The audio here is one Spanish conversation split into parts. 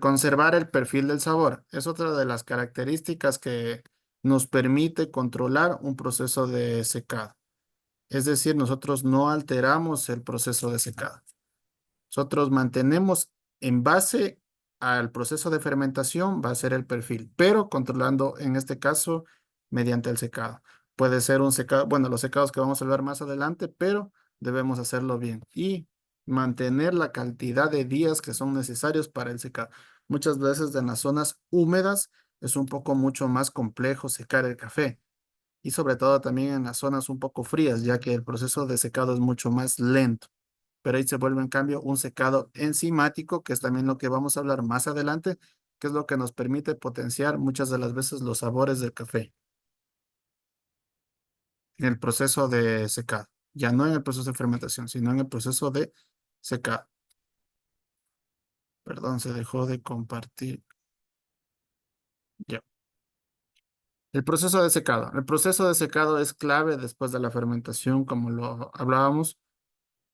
conservar el perfil del sabor es otra de las características que nos permite controlar un proceso de secado. Es decir, nosotros no alteramos el proceso de secado. Nosotros mantenemos en base al proceso de fermentación, va a ser el perfil, pero controlando en este caso mediante el secado. Puede ser un secado, bueno, los secados que vamos a ver más adelante, pero debemos hacerlo bien y mantener la cantidad de días que son necesarios para el secado. Muchas veces en las zonas húmedas es un poco mucho más complejo secar el café y sobre todo también en las zonas un poco frías, ya que el proceso de secado es mucho más lento. Pero ahí se vuelve en cambio un secado enzimático, que es también lo que vamos a hablar más adelante, que es lo que nos permite potenciar muchas de las veces los sabores del café en el proceso de secado. Ya no en el proceso de fermentación, sino en el proceso de secado. Perdón, se dejó de compartir. Ya. El proceso de secado. El proceso de secado es clave después de la fermentación, como lo hablábamos.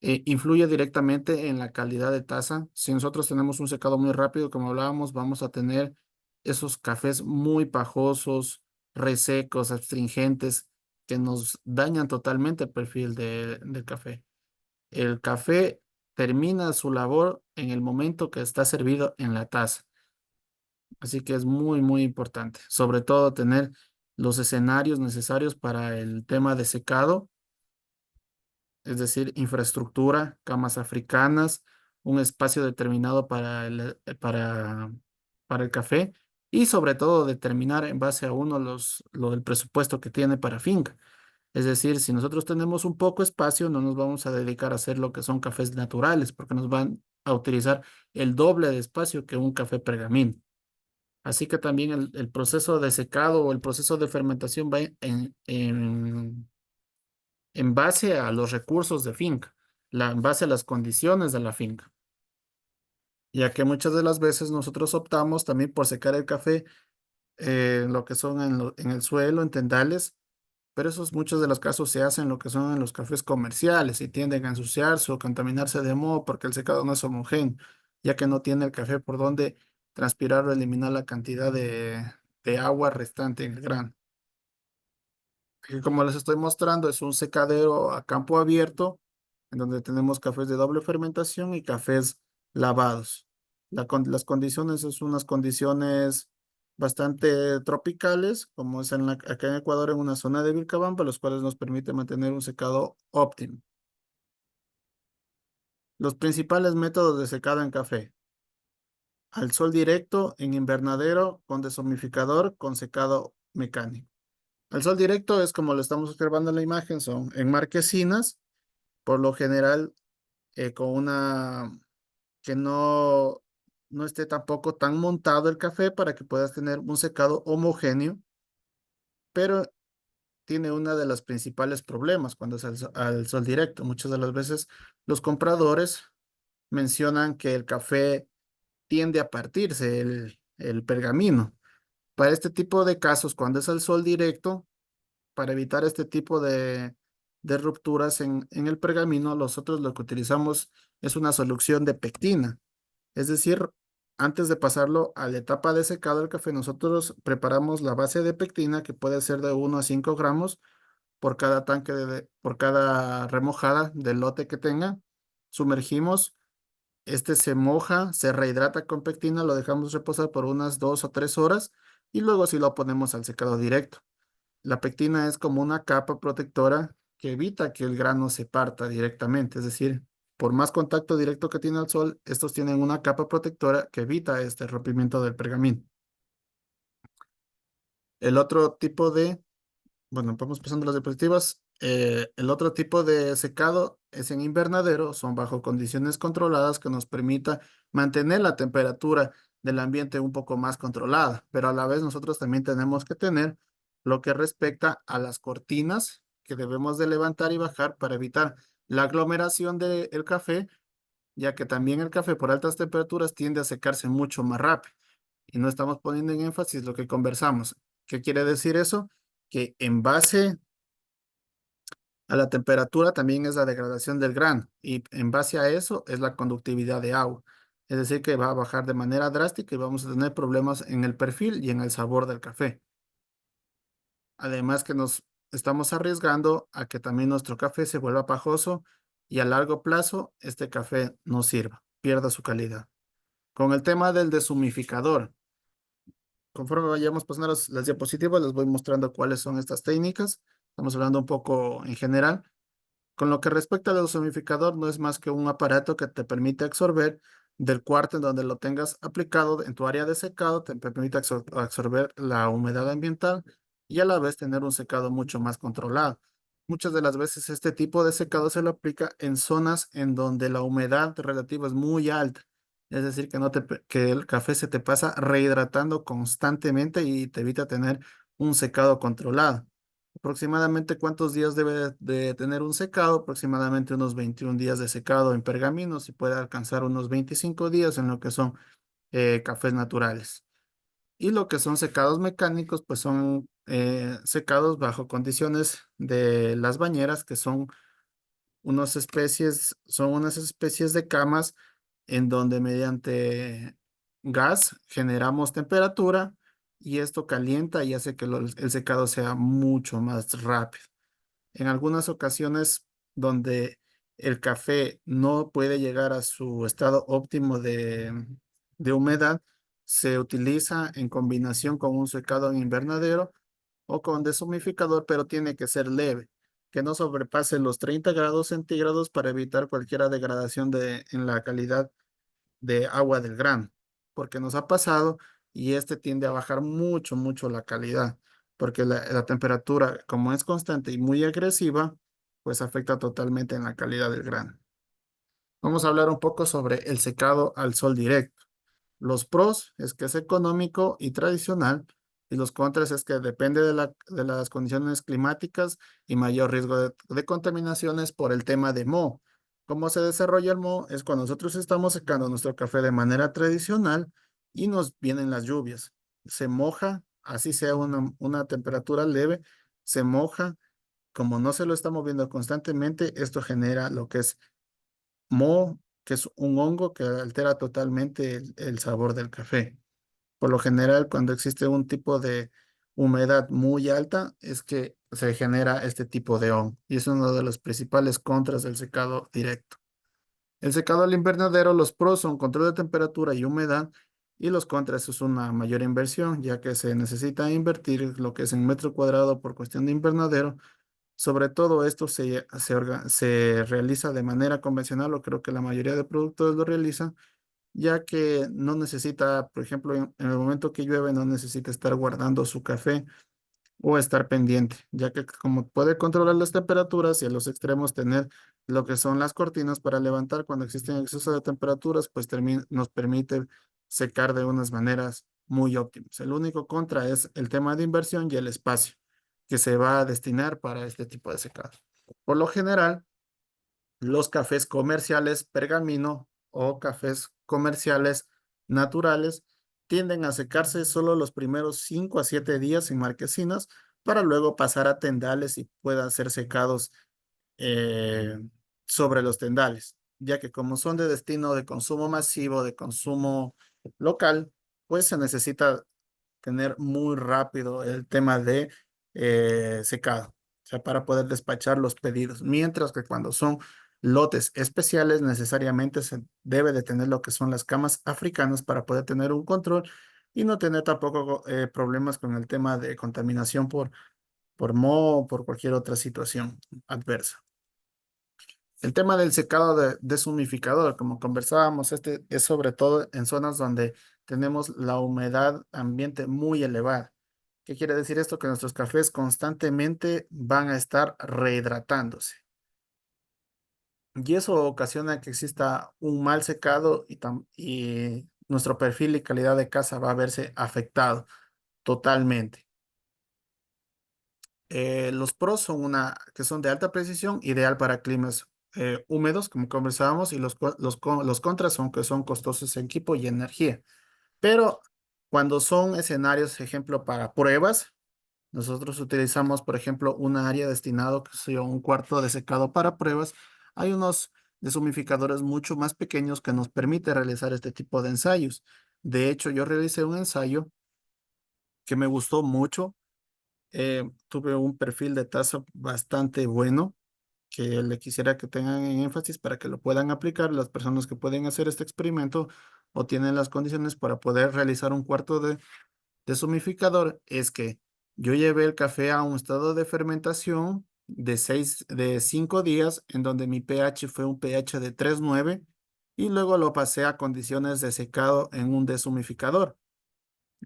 Influye directamente en la calidad de taza. Si nosotros tenemos un secado muy rápido, como hablábamos, vamos a tener esos cafés muy pajosos, resecos, astringentes, que nos dañan totalmente el perfil del café. El café termina su labor en el momento que está servido en la taza. Así que es muy, muy importante. Sobre todo tener los escenarios necesarios para el tema de secado, es decir, infraestructura, camas africanas, un espacio determinado para el café y sobre todo determinar en base a uno lo del presupuesto que tiene para finca. Es decir, si nosotros tenemos un poco espacio, no nos vamos a dedicar a hacer lo que son cafés naturales, porque nos van a utilizar el doble de espacio que un café pergamino. Así que también el proceso de secado o el proceso de fermentación va en base a los recursos de finca, en base a las condiciones de la finca, ya que muchas de las veces nosotros optamos también por secar el café, lo que son en el suelo, en tendales, pero esos muchos de los casos se hacen lo que son en los cafés comerciales y tienden a ensuciarse o contaminarse de moho porque el secado no es homogéneo, ya que no tiene el café por donde transpirar o eliminar la cantidad de agua restante en el grano. Que como les estoy mostrando, es un secadero a campo abierto, en donde tenemos cafés de doble fermentación y cafés lavados. Las condiciones es unas condiciones bastante tropicales, como es acá en Ecuador, en una zona de Vilcabamba, los cuales nos permite mantener un secado óptimo. Los principales métodos de secado en café: al sol directo, en invernadero, con deshumidificador, con secado mecánico. Al sol directo es como lo estamos observando en la imagen, son en marquesinas, por lo general con una que no esté tampoco tan montado el café para que puedas tener un secado homogéneo, pero tiene una de los principales problemas cuando es al sol directo. Muchas de las veces los compradores mencionan que el café tiende a partirse el pergamino. Para este tipo de casos, cuando es al sol directo, para evitar este tipo de rupturas en el pergamino, nosotros lo que utilizamos es una solución de pectina. Es decir, antes de pasarlo a la etapa de secado del café, nosotros preparamos la base de pectina, que puede ser de 1 a 5 gramos por cada por cada remojada del lote que tenga. Sumergimos, este se moja, se rehidrata con pectina, lo dejamos reposar por unas 2 o 3 horas y luego sí lo ponemos al secado directo. La pectina es como una capa protectora que evita que el grano se parta directamente, es decir, por más contacto directo que tiene el sol, estos tienen una capa protectora que evita este rompimiento del pergamino. El otro tipo de, bueno, vamos pasando las diapositivas. El otro tipo de secado es en invernadero, son bajo condiciones controladas que nos permita mantener la temperatura del ambiente un poco más controlada, pero a la vez nosotros también tenemos que tener lo que respecta a las cortinas que debemos de levantar y bajar para evitar la aglomeración del café, ya que también el café por altas temperaturas tiende a secarse mucho más rápido y no estamos poniendo en énfasis lo que conversamos. ¿Qué quiere decir eso? Que en base a la temperatura también es la degradación del grano y en base a eso es la conductividad de agua. Es decir, que va a bajar de manera drástica y vamos a tener problemas en el perfil y en el sabor del café. Además que nos estamos arriesgando a que también nuestro café se vuelva pajoso y a largo plazo este café no sirva, pierda su calidad. Con el tema del deshumificador, conforme vayamos pasando las diapositivas, les voy mostrando cuáles son estas técnicas. Estamos hablando un poco en general. Con lo que respecta al dehumidificador, no es más que un aparato que te permite absorber del cuarto en donde lo tengas aplicado en tu área de secado, te permite absorber la humedad ambiental y a la vez tener un secado mucho más controlado. Muchas de las veces este tipo de secado se lo aplica en zonas en donde la humedad relativa es muy alta. Es decir, que el café se te pasa rehidratando constantemente y te evita tener un secado controlado. Aproximadamente cuántos días debe de tener un secado, aproximadamente unos 21 días de secado en pergaminos y puede alcanzar unos 25 días en lo que son cafés naturales. Y lo que son secados mecánicos, pues son secados bajo condiciones de las bañeras, que son unas especies de camas en donde mediante gas generamos temperatura y esto calienta y hace que el secado sea mucho más rápido. En algunas ocasiones donde el café no puede llegar a su estado óptimo de humedad, se utiliza en combinación con un secado en invernadero o con deshumidificador, pero tiene que ser leve, que no sobrepase los 30 grados centígrados para evitar cualquier degradación en la calidad de agua del grano, porque nos ha pasado y este tiende a bajar mucho, mucho la calidad, porque la temperatura, como es constante y muy agresiva, pues afecta totalmente en la calidad del grano. Vamos a hablar un poco sobre el secado al sol directo. Los pros es que es económico y tradicional, y los contras es que depende de las condiciones climáticas y mayor riesgo de contaminaciones por el tema de moho. ¿Cómo se desarrolla el moho? Es cuando nosotros estamos secando nuestro café de manera tradicional y nos vienen las lluvias. Se moja, así sea una temperatura leve, se moja. Como no se lo está moviendo constantemente, esto genera lo que es moho, que es un hongo que altera totalmente el sabor del café. Por lo general, cuando existe un tipo de humedad muy alta, es que se genera este tipo de hongo y es uno de los principales contras del secado directo. El secado al invernadero, los pros son control de temperatura y humedad y los contras es una mayor inversión, ya que se necesita invertir lo que es en metro cuadrado por cuestión de invernadero. Sobre todo esto se realiza de manera convencional, o creo que la mayoría de productores lo realizan, ya que no necesita, por ejemplo, en el momento que llueve, no necesita estar guardando su café o estar pendiente, ya que como puede controlar las temperaturas y a los extremos tener lo que son las cortinas para levantar cuando existen exceso de temperaturas, pues nos permite secar de unas maneras muy óptimas. El único contra es el tema de inversión y el espacio que se va a destinar para este tipo de secado. Por lo general, los cafés comerciales pergamino o cafés comerciales naturales tienden a secarse solo los primeros 5 a 7 días en marquesinas para luego pasar a tendales y puedan ser secados eh, sobre los tendales, ya que como son de destino de consumo masivo, de consumo local, pues se necesita tener muy rápido el tema de secado, o sea, para poder despachar los pedidos. Mientras que cuando son lotes especiales, necesariamente se debe de tener lo que son las camas africanas para poder tener un control y no tener tampoco problemas con el tema de contaminación por moho o por cualquier otra situación adversa. El tema del secado de deshumidificador, como conversábamos, este es sobre todo en zonas donde tenemos la humedad ambiente muy elevada. ¿Qué quiere decir esto? Que nuestros cafés constantemente van a estar rehidratándose. Y eso ocasiona que exista un mal secado y nuestro perfil y calidad de casa va a verse afectado totalmente. Los pros son que son de alta precisión, ideal para climas húmedos, como conversábamos, y los contras son que son costosos en equipo y energía. Pero cuando son escenarios, ejemplo, para pruebas, nosotros utilizamos, por ejemplo, una área destinado, que sea un cuarto de secado para pruebas. Hay unos deshumificadores mucho más pequeños que nos permite realizar este tipo de ensayos. De hecho, yo realicé un ensayo que me gustó mucho. Tuve un perfil de taza bastante bueno que le quisiera que tengan en énfasis para que lo puedan aplicar las personas que pueden hacer este experimento o tienen las condiciones para poder realizar un cuarto de deshumificador. Es que yo llevé el café a un estado de fermentación de 5 días, en donde mi pH fue un pH de 3,9 y luego lo pasé a condiciones de secado en un deshumificador.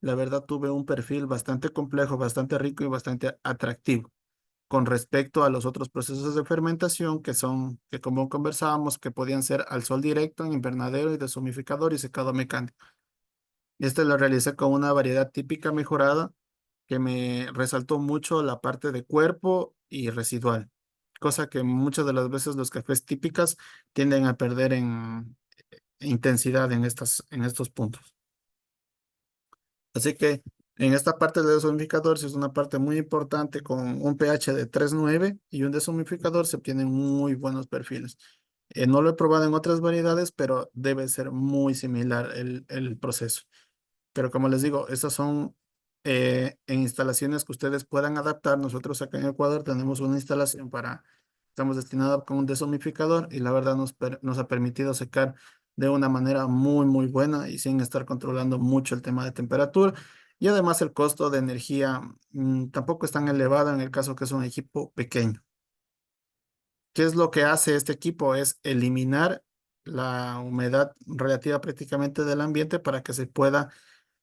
La verdad tuve un perfil bastante complejo, bastante rico y bastante atractivo con respecto a los otros procesos de fermentación que como conversábamos, que podían ser al sol directo, en invernadero y deshumificador y secado mecánico. Este lo realicé con una variedad típica mejorada que me resaltó mucho la parte de cuerpo y residual, cosa que muchas de las veces los cafés típicas tienden a perder en intensidad en estos puntos. Así que en esta parte del deshumidificador, si es una parte muy importante, con un pH de 3,9 y un deshumidificador se obtienen muy buenos perfiles. No lo he probado en otras variedades, pero debe ser muy similar el proceso. Pero como les digo, estas son en instalaciones que ustedes puedan adaptar. Nosotros acá en Ecuador tenemos una instalación estamos destinados con un deshumidificador y la verdad nos ha permitido secar de una manera muy, muy buena y sin estar controlando mucho el tema de temperatura. Y además el costo de energía tampoco es tan elevado en el caso que es un equipo pequeño. ¿Qué es lo que hace este equipo? Es eliminar la humedad relativa prácticamente del ambiente para que se pueda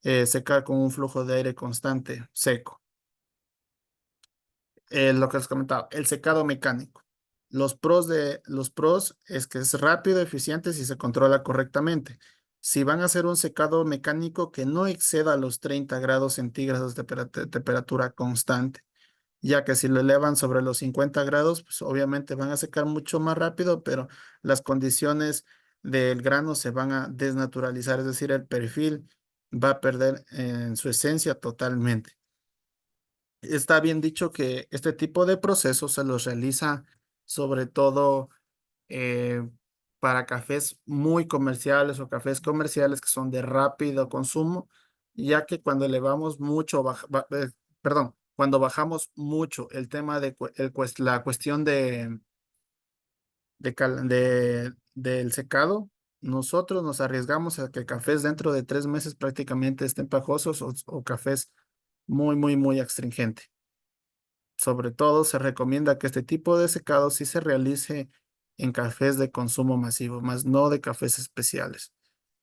secar con un flujo de aire constante, seco. Lo que les comentaba, el secado mecánico. Los pros es que es rápido, eficiente si se controla correctamente. Si van a hacer un secado mecánico que no exceda los 30 grados centígrados de temperatura constante, ya que si lo elevan sobre los 50 grados, pues obviamente van a secar mucho más rápido, pero las condiciones del grano se van a desnaturalizar, es decir, el perfil va a perder en su esencia totalmente. Está bien dicho que este tipo de procesos se los realiza sobre todo eh, para cafés muy comerciales o cafés comerciales que son de rápido consumo, ya que cuando elevamos mucho, cuando bajamos mucho el tema de la cuestión del secado, nosotros nos arriesgamos a que cafés dentro de 3 meses prácticamente estén pajosos o cafés muy, muy, muy astringentes. Sobre todo se recomienda que este tipo de secado sí se realice en cafés de consumo masivo, más no de cafés especiales.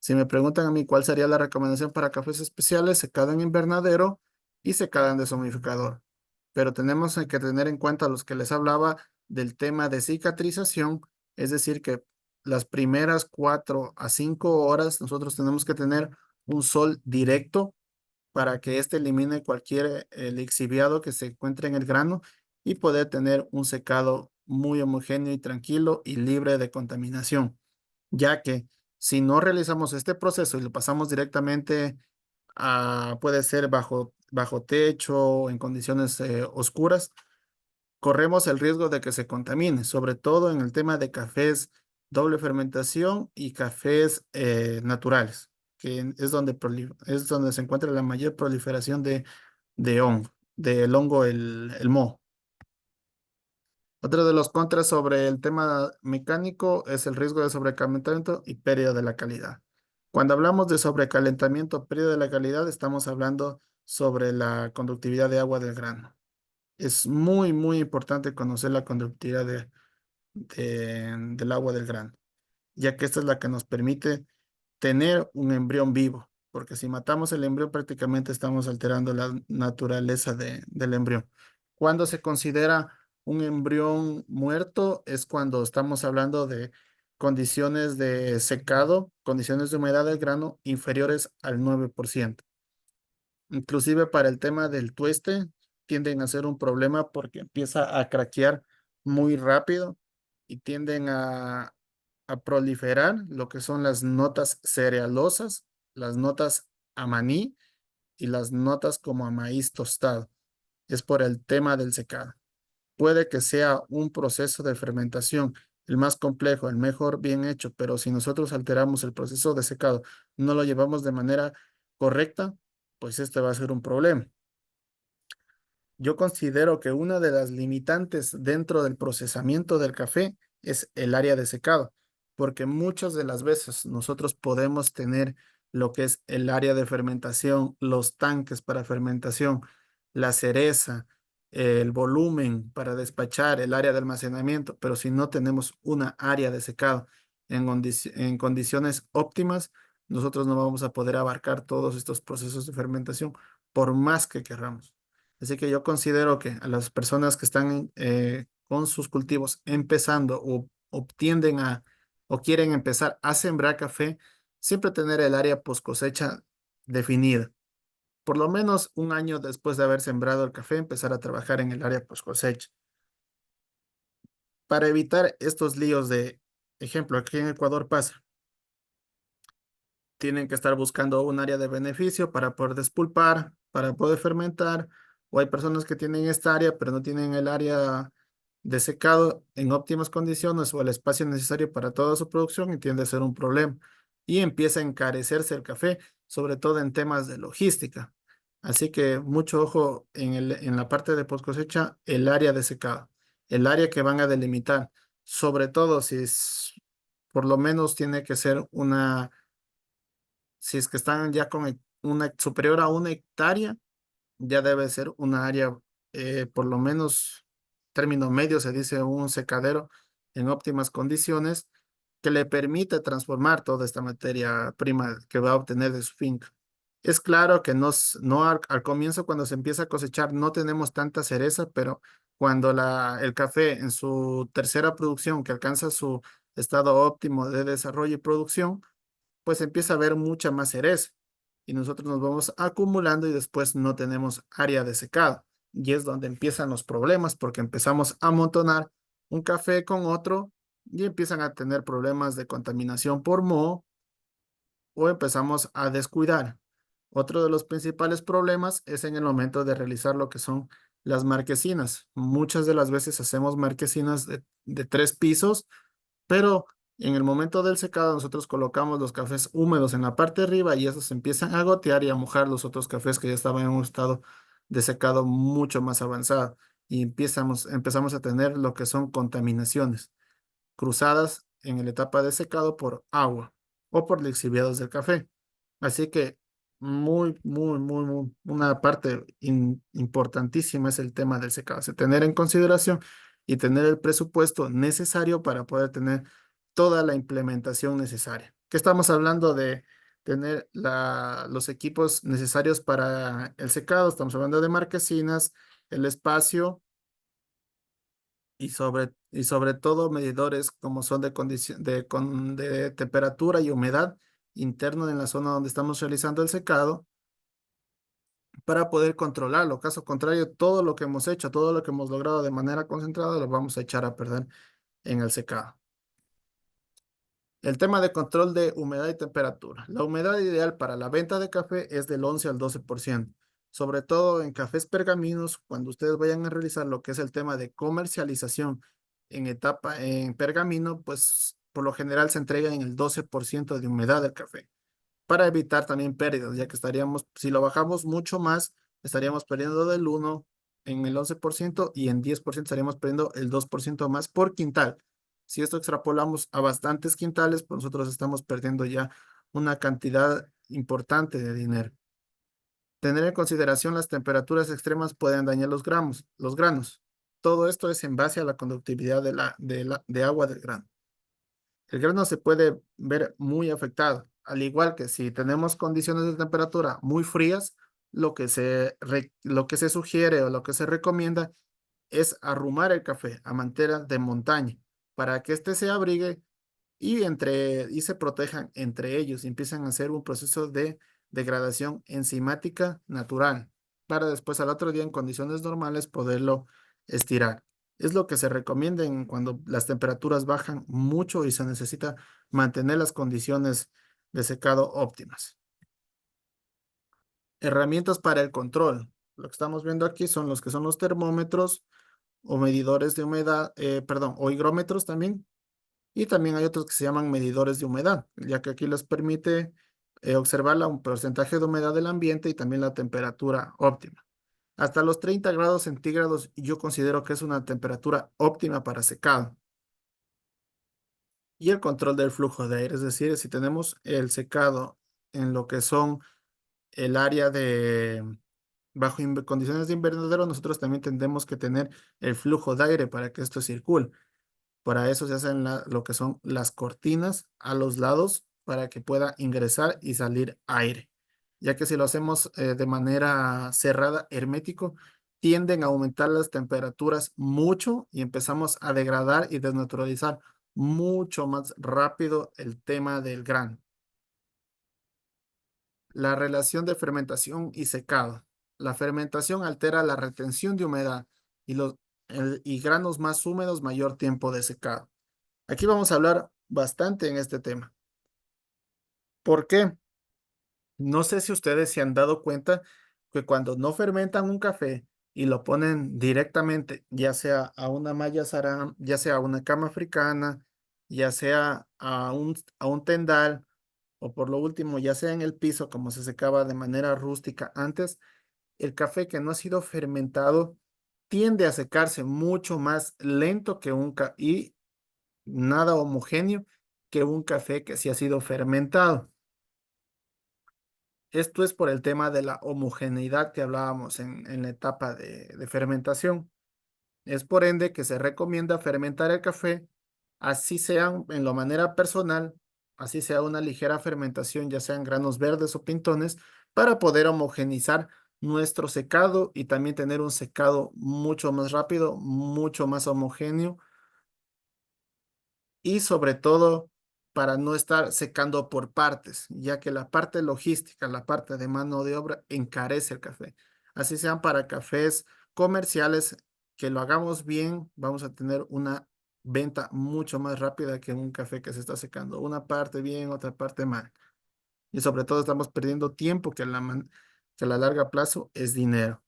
Si me preguntan a mí cuál sería la recomendación para cafés especiales, secado en invernadero y secado en deshumidificador. Pero tenemos que tener en cuenta los que les hablaba del tema de cicatrización, es decir, que las primeras 4 a 5 horas nosotros tenemos que tener un sol directo para que éste elimine cualquier lixiviado que se encuentre en el grano y poder tener un secado muy homogéneo y tranquilo y libre de contaminación, ya que si no realizamos este proceso y lo pasamos directamente puede ser bajo techo, en condiciones oscuras, corremos el riesgo de que se contamine, sobre todo en el tema de cafés doble fermentación y cafés naturales, que es donde se encuentra la mayor proliferación de hongo, del hongo, el moho. Otro de los contras sobre el tema mecánico es el riesgo de sobrecalentamiento y pérdida de la calidad. Cuando hablamos de sobrecalentamiento, pérdida de la calidad, estamos hablando sobre la conductividad de agua del grano. Es muy, muy importante conocer la conductividad del agua del grano, ya que esta es la que nos permite tener un embrión vivo, porque si matamos el embrión prácticamente estamos alterando la naturaleza del embrión. Cuando se considera un embrión muerto es cuando estamos hablando de condiciones de secado, condiciones de humedad del grano inferiores al 9%. Inclusive para el tema del tueste tienden a ser un problema porque empieza a craquear muy rápido y tienden a proliferar lo que son las notas cerealosas, las notas a maní y las notas como a maíz tostado. Es por el tema del secado. Puede que sea un proceso de fermentación el más complejo, el mejor bien hecho, pero si nosotros alteramos el proceso de secado, no lo llevamos de manera correcta, pues este va a ser un problema. Yo considero que una de las limitantes dentro del procesamiento del café es el área de secado, porque muchas de las veces nosotros podemos tener lo que es el área de fermentación, los tanques para fermentación, la cereza, el volumen para despachar, el área de almacenamiento, pero si no tenemos una área de secado en condiciones óptimas, nosotros no vamos a poder abarcar todos estos procesos de fermentación por más que querramos. Así que yo considero que a las personas que están con sus cultivos empezando o tienden a o quieren empezar a sembrar café, siempre tener el área post cosecha definida. Por lo menos un año después de haber sembrado el café, empezar a trabajar en el área post cosecha. Para evitar estos líos de, ejemplo, aquí en Ecuador pasa, tienen que estar buscando un área de beneficio para poder despulpar, para poder fermentar, o hay personas que tienen esta área, pero no tienen el área de secado en óptimas condiciones o el espacio necesario para toda su producción y tiende a ser un problema. Y empieza a encarecerse el café, sobre todo en temas de logística. Así que mucho ojo en la parte de post cosecha, el área de secado, el área que van a delimitar, sobre todo si es, por lo menos tiene que ser una si es que están ya con una superior a 1 hectárea, ya debe ser una área, por lo menos término medio, se dice un secadero en óptimas condiciones que le permite transformar toda esta materia prima que va a obtener de su finca. Es claro que no al comienzo cuando se empieza a cosechar no tenemos tanta cereza, pero cuando el café en su tercera producción que alcanza su estado óptimo de desarrollo y producción, pues empieza a haber mucha más cereza y nosotros nos vamos acumulando y después no tenemos área de secado. Y es donde empiezan los problemas porque empezamos a amontonar un café con otro y empiezan a tener problemas de contaminación por moho o empezamos a descuidar. Otro de los principales problemas es en el momento de realizar lo que son las marquesinas. Muchas de las veces hacemos marquesinas de 3 pisos, pero en el momento del secado nosotros colocamos los cafés húmedos en la parte de arriba y esos empiezan a gotear y a mojar los otros cafés que ya estaban en un estado de secado mucho más avanzado y empezamos a tener lo que son contaminaciones cruzadas en la etapa de secado por agua o por lixiviados del café. Así que una parte importantísima es el tema del secado. O sea, tener en consideración y tener el presupuesto necesario para poder tener toda la implementación necesaria. ¿Qué estamos hablando de tener los equipos necesarios para el secado? Estamos hablando de marquesinas, el espacio y sobre todo medidores como son de condición de temperatura y humedad interno en la zona donde estamos realizando el secado para poder controlarlo. Caso contrario, todo lo que hemos hecho, todo lo que hemos logrado de manera concentrada, lo vamos a echar a perder en el secado. El tema de control de humedad y temperatura. La humedad ideal para la venta de café es del 11 al 12%. Sobre todo en cafés pergaminos, cuando ustedes vayan a realizar lo que es el tema de comercialización en etapa en pergamino, pues por lo general se entrega en el 12% de humedad del café para evitar también pérdidas, ya que estaríamos, si lo bajamos mucho más, estaríamos perdiendo del 1 en el 11% y en 10% estaríamos perdiendo el 2% más por quintal. Si esto extrapolamos a bastantes quintales, pues nosotros estamos perdiendo ya una cantidad importante de dinero. Tener en consideración las temperaturas extremas pueden dañar los granos. Todo esto es en base a la conductividad de agua del grano. El grano se puede ver muy afectado, al igual que si tenemos condiciones de temperatura muy frías, lo que se sugiere o lo que se recomienda es arrumar el café a mantera de montaña para que éste se abrigue y se protejan entre ellos y empiezan a hacer un proceso de degradación enzimática natural para después al otro día en condiciones normales poderlo estirar. Es lo que se recomienda cuando las temperaturas bajan mucho y se necesita mantener las condiciones de secado óptimas. Herramientas para el control. Lo que estamos viendo aquí son los que son los termómetros o medidores de humedad, perdón, o higrómetros también Y también hay otros que se llaman medidores de humedad, ya que aquí les permite observar un porcentaje de humedad del ambiente y también la temperatura óptima. Hasta los 30 grados centígrados yo considero que es una temperatura óptima para secado. Y el control del flujo de aire, es decir, si tenemos el secado en lo que son el área de condiciones de invernadero, nosotros también tendremos que tener el flujo de aire para que esto circule. Para eso se hacen lo que son las cortinas a los lados para que pueda ingresar y salir aire. Ya que si lo hacemos de manera cerrada, hermético, tienden a aumentar las temperaturas mucho y empezamos a degradar y desnaturalizar mucho más rápido el tema del grano. La relación de fermentación y secado. La fermentación altera la retención de humedad y y granos más húmedos, mayor tiempo de secado. Aquí vamos a hablar bastante en este tema. ¿Por qué? No sé si ustedes se han dado cuenta que cuando no fermentan un café y lo ponen directamente, ya sea a una malla saram, ya sea a una cama africana, ya sea a un tendal, o por lo último, ya sea en el piso, como se secaba de manera rústica antes, el café que no ha sido fermentado tiende a secarse mucho más lento que y nada homogéneo que un café que sí ha sido fermentado. Esto es por el tema de la homogeneidad que hablábamos en la etapa de fermentación. Es por ende que se recomienda fermentar el café, así sean en la manera personal, así sea una ligera fermentación, ya sean granos verdes o pintones, para poder homogenizar nuestro secado y también tener un secado mucho más rápido, mucho más homogéneo y sobre todo para no estar secando por partes, ya que la parte logística, la parte de mano de obra encarece el café. Así sean para cafés comerciales, que lo hagamos bien, vamos a tener una venta mucho más rápida que un café que se está secando. Una parte bien, otra parte mal. Y sobre todo estamos perdiendo tiempo que a la larga plazo es dinero.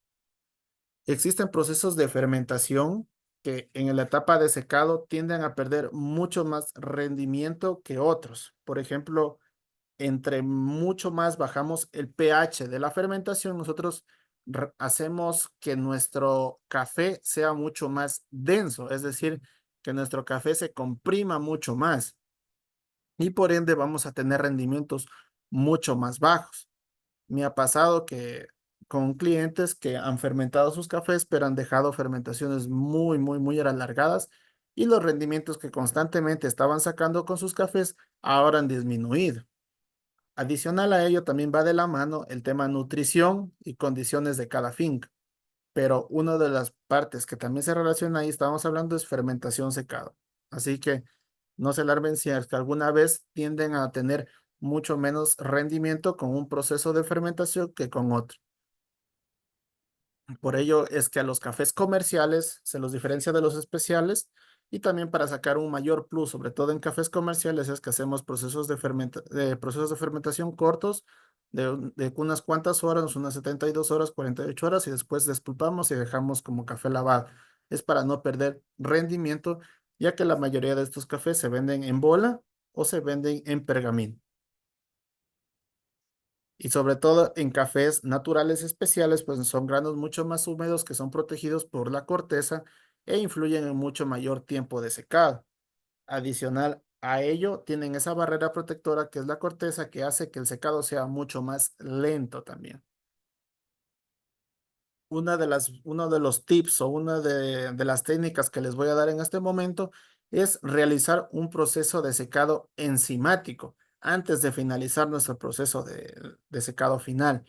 Existen procesos de fermentación que en la etapa de secado tienden a perder mucho más rendimiento que otros. Por ejemplo, entre mucho más bajamos el pH de la fermentación, nosotros hacemos que nuestro café sea mucho más denso, es decir, que nuestro café se comprima mucho más y por ende vamos a tener rendimientos mucho más bajos. Me ha pasado que con clientes que han fermentado sus cafés, pero han dejado fermentaciones muy alargadas y los rendimientos que constantemente estaban sacando con sus cafés ahora han disminuido. Adicional a ello, también va de la mano el tema nutrición y condiciones de cada finca. Pero una de las partes que también se relaciona ahí, estábamos hablando, es fermentación secado. Así que no se alarmen si es que alguna vez tienden a tener mucho menos rendimiento con un proceso de fermentación que con otro. Por ello es que a los cafés comerciales se los diferencia de los especiales y también para sacar un mayor plus, sobre todo en cafés comerciales, es que hacemos procesos de fermentación cortos de unas cuantas horas, unas 72 horas, 48 horas y después despulpamos y dejamos como café lavado. Es para no perder rendimiento, ya que la mayoría de estos cafés se venden en bola o se venden en pergamino. Y sobre todo en cafés naturales especiales, pues son granos mucho más húmedos que son protegidos por la corteza e influyen en mucho mayor tiempo de secado. Adicional a ello, tienen esa barrera protectora que es la corteza que hace que el secado sea mucho más lento también. Uno de los tips o una de las técnicas que les voy a dar en este momento es realizar un proceso de secado enzimático antes de finalizar nuestro proceso de secado final.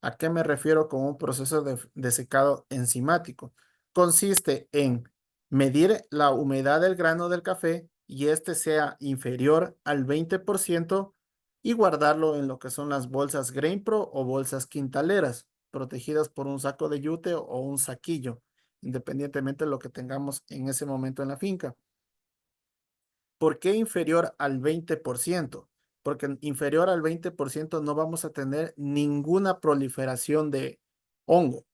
¿A qué me refiero con un proceso de secado enzimático? Consiste en medir la humedad del grano del café y este sea inferior al 20% y guardarlo en lo que son las bolsas GrainPro o bolsas quintaleras protegidas por un saco de yute o un saquillo, independientemente de lo que tengamos en ese momento en la finca. ¿Por qué inferior al 20%? Porque inferior al 20% no vamos a tener ninguna proliferación de hongo.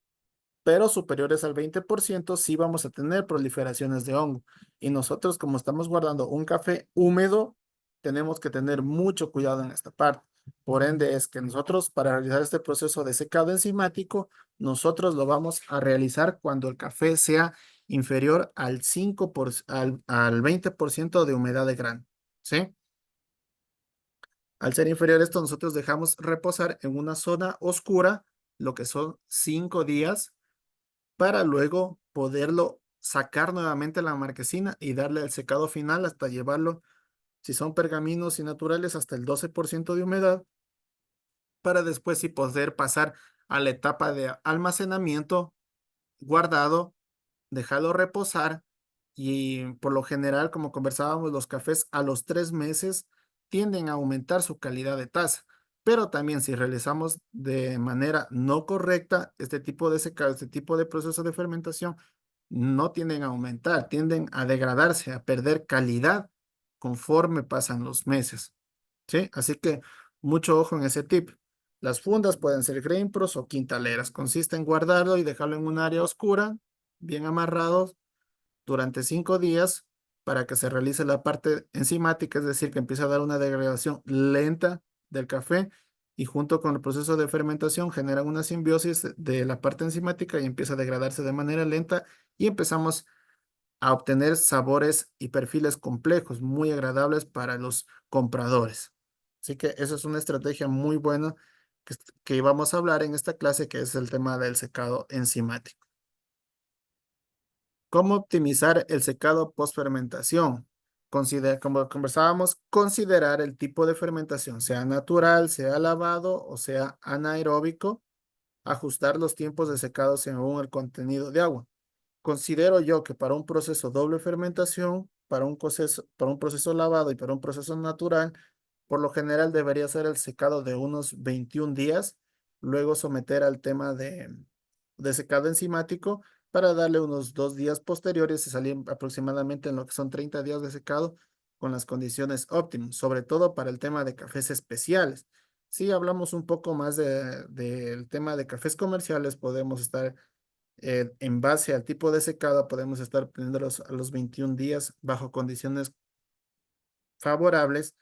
pero superiores al 20% sí vamos a tener proliferaciones de hongo. Y nosotros, como estamos guardando un café húmedo, tenemos que tener mucho cuidado en esta parte. Por ende, es que nosotros, para realizar este proceso de secado enzimático, nosotros lo vamos a realizar cuando el café sea inferior al 20% de humedad de grano, ¿sí? Al ser inferior a esto, nosotros dejamos reposar en una zona oscura lo que son 5 días para luego poderlo sacar nuevamente a la marquesina y darle el secado final hasta llevarlo, si son pergaminos y naturales, hasta el 12% de humedad, para después sí poder pasar a la etapa de almacenamiento, guardado, dejarlo reposar y por lo general, como conversábamos, los cafés a los 3 meses tienden a aumentar su calidad de taza. Pero también si realizamos de manera no correcta este tipo de secado, este tipo de proceso de fermentación, no tienden a aumentar, tienden a degradarse, a perder calidad conforme pasan los meses. ¿Sí? Así que mucho ojo en ese tip. Las fundas pueden ser grain pros o quintaleras. Consiste en guardarlo y dejarlo en un área oscura, bien amarrados durante 5 días para que se realice la parte enzimática, es decir, que empiece a dar una degradación lenta del café y junto con el proceso de fermentación generan una simbiosis de la parte enzimática y empieza a degradarse de manera lenta y empezamos a obtener sabores y perfiles complejos, muy agradables para los compradores. Así que esa es una estrategia muy buena que vamos a hablar en esta clase, que es el tema del secado enzimático. ¿Cómo optimizar el secado post-fermentación? Como conversábamos, considerar el tipo de fermentación, sea natural, sea lavado o sea anaeróbico, ajustar los tiempos de secado según el contenido de agua. Considero yo que para un proceso doble fermentación, para un proceso lavado y para un proceso natural, por lo general debería ser el secado de unos 21 días, luego someter al tema de secado enzimático para darle unos 2 días posteriores y salir aproximadamente en lo que son 30 días de secado con las condiciones óptimas, sobre todo para el tema de cafés especiales. Si hablamos un poco más del tema de cafés comerciales, podemos estar en base al tipo de secado, podemos estar poniéndolos a los 21 días bajo condiciones favorables,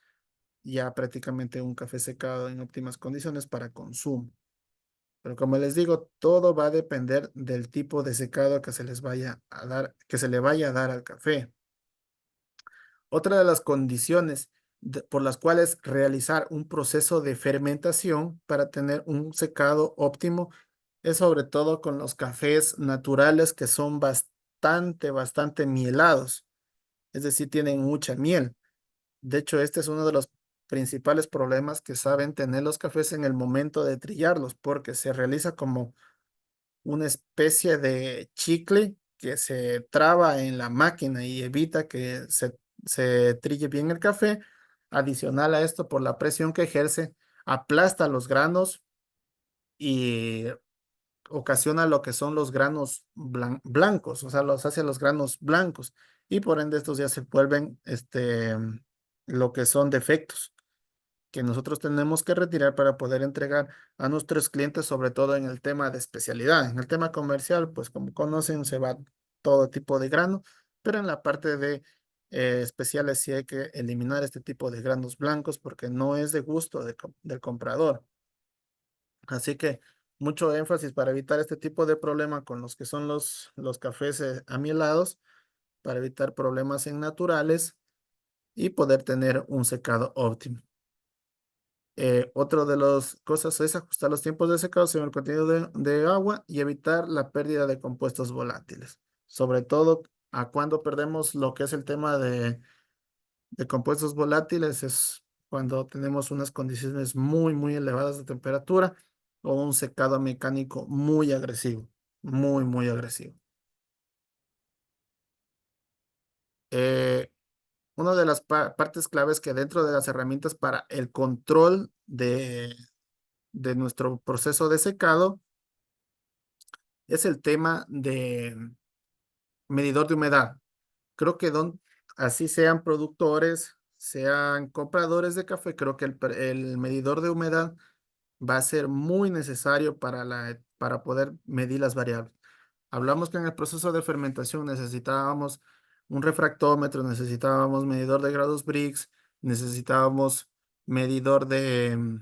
ya prácticamente un café secado en óptimas condiciones para consumo. Pero como les digo, todo va a depender del tipo de secado que se les vaya a dar, que se le vaya a dar al café. Otra de las condiciones por las cuales realizar un proceso de fermentación para tener un secado óptimo es sobre todo con los cafés naturales que son bastante mielados, es decir, tienen mucha miel. De hecho, este es uno de los principales problemas que saben tener los cafés en el momento de trillarlos, porque se realiza como una especie de chicle que se traba en la máquina y evita que se trille bien el café. Adicional a esto, por la presión que ejerce, aplasta los granos y ocasiona lo que son los granos blancos, o sea, los hace los granos blancos y por ende estos ya se vuelven lo que son defectos que nosotros tenemos que retirar para poder entregar a nuestros clientes, sobre todo en el tema de especialidad. En el tema comercial, pues como conocen, se va todo tipo de grano, pero en la parte de especiales sí hay que eliminar este tipo de granos blancos porque no es de gusto del comprador. Así que mucho énfasis para evitar este tipo de problema con los que son los cafés amielados, para evitar problemas en naturales y poder tener un secado óptimo. Otro de las cosas es ajustar los tiempos de secado según el contenido de agua y evitar la pérdida de compuestos volátiles. Sobre todo a cuando perdemos lo que es el tema de compuestos volátiles es cuando tenemos unas condiciones muy elevadas de temperatura o un secado mecánico muy agresivo, muy agresivo. Eh, una de las partes claves que dentro de las herramientas para el control de nuestro proceso de secado es el tema de medidor de humedad. Creo que así sean productores, sean compradores de café, creo que el medidor de humedad va a ser muy necesario para poder medir las variables. Hablamos que en el proceso de fermentación necesitábamos un refractómetro, necesitábamos medidor de grados Brix, necesitábamos medidor de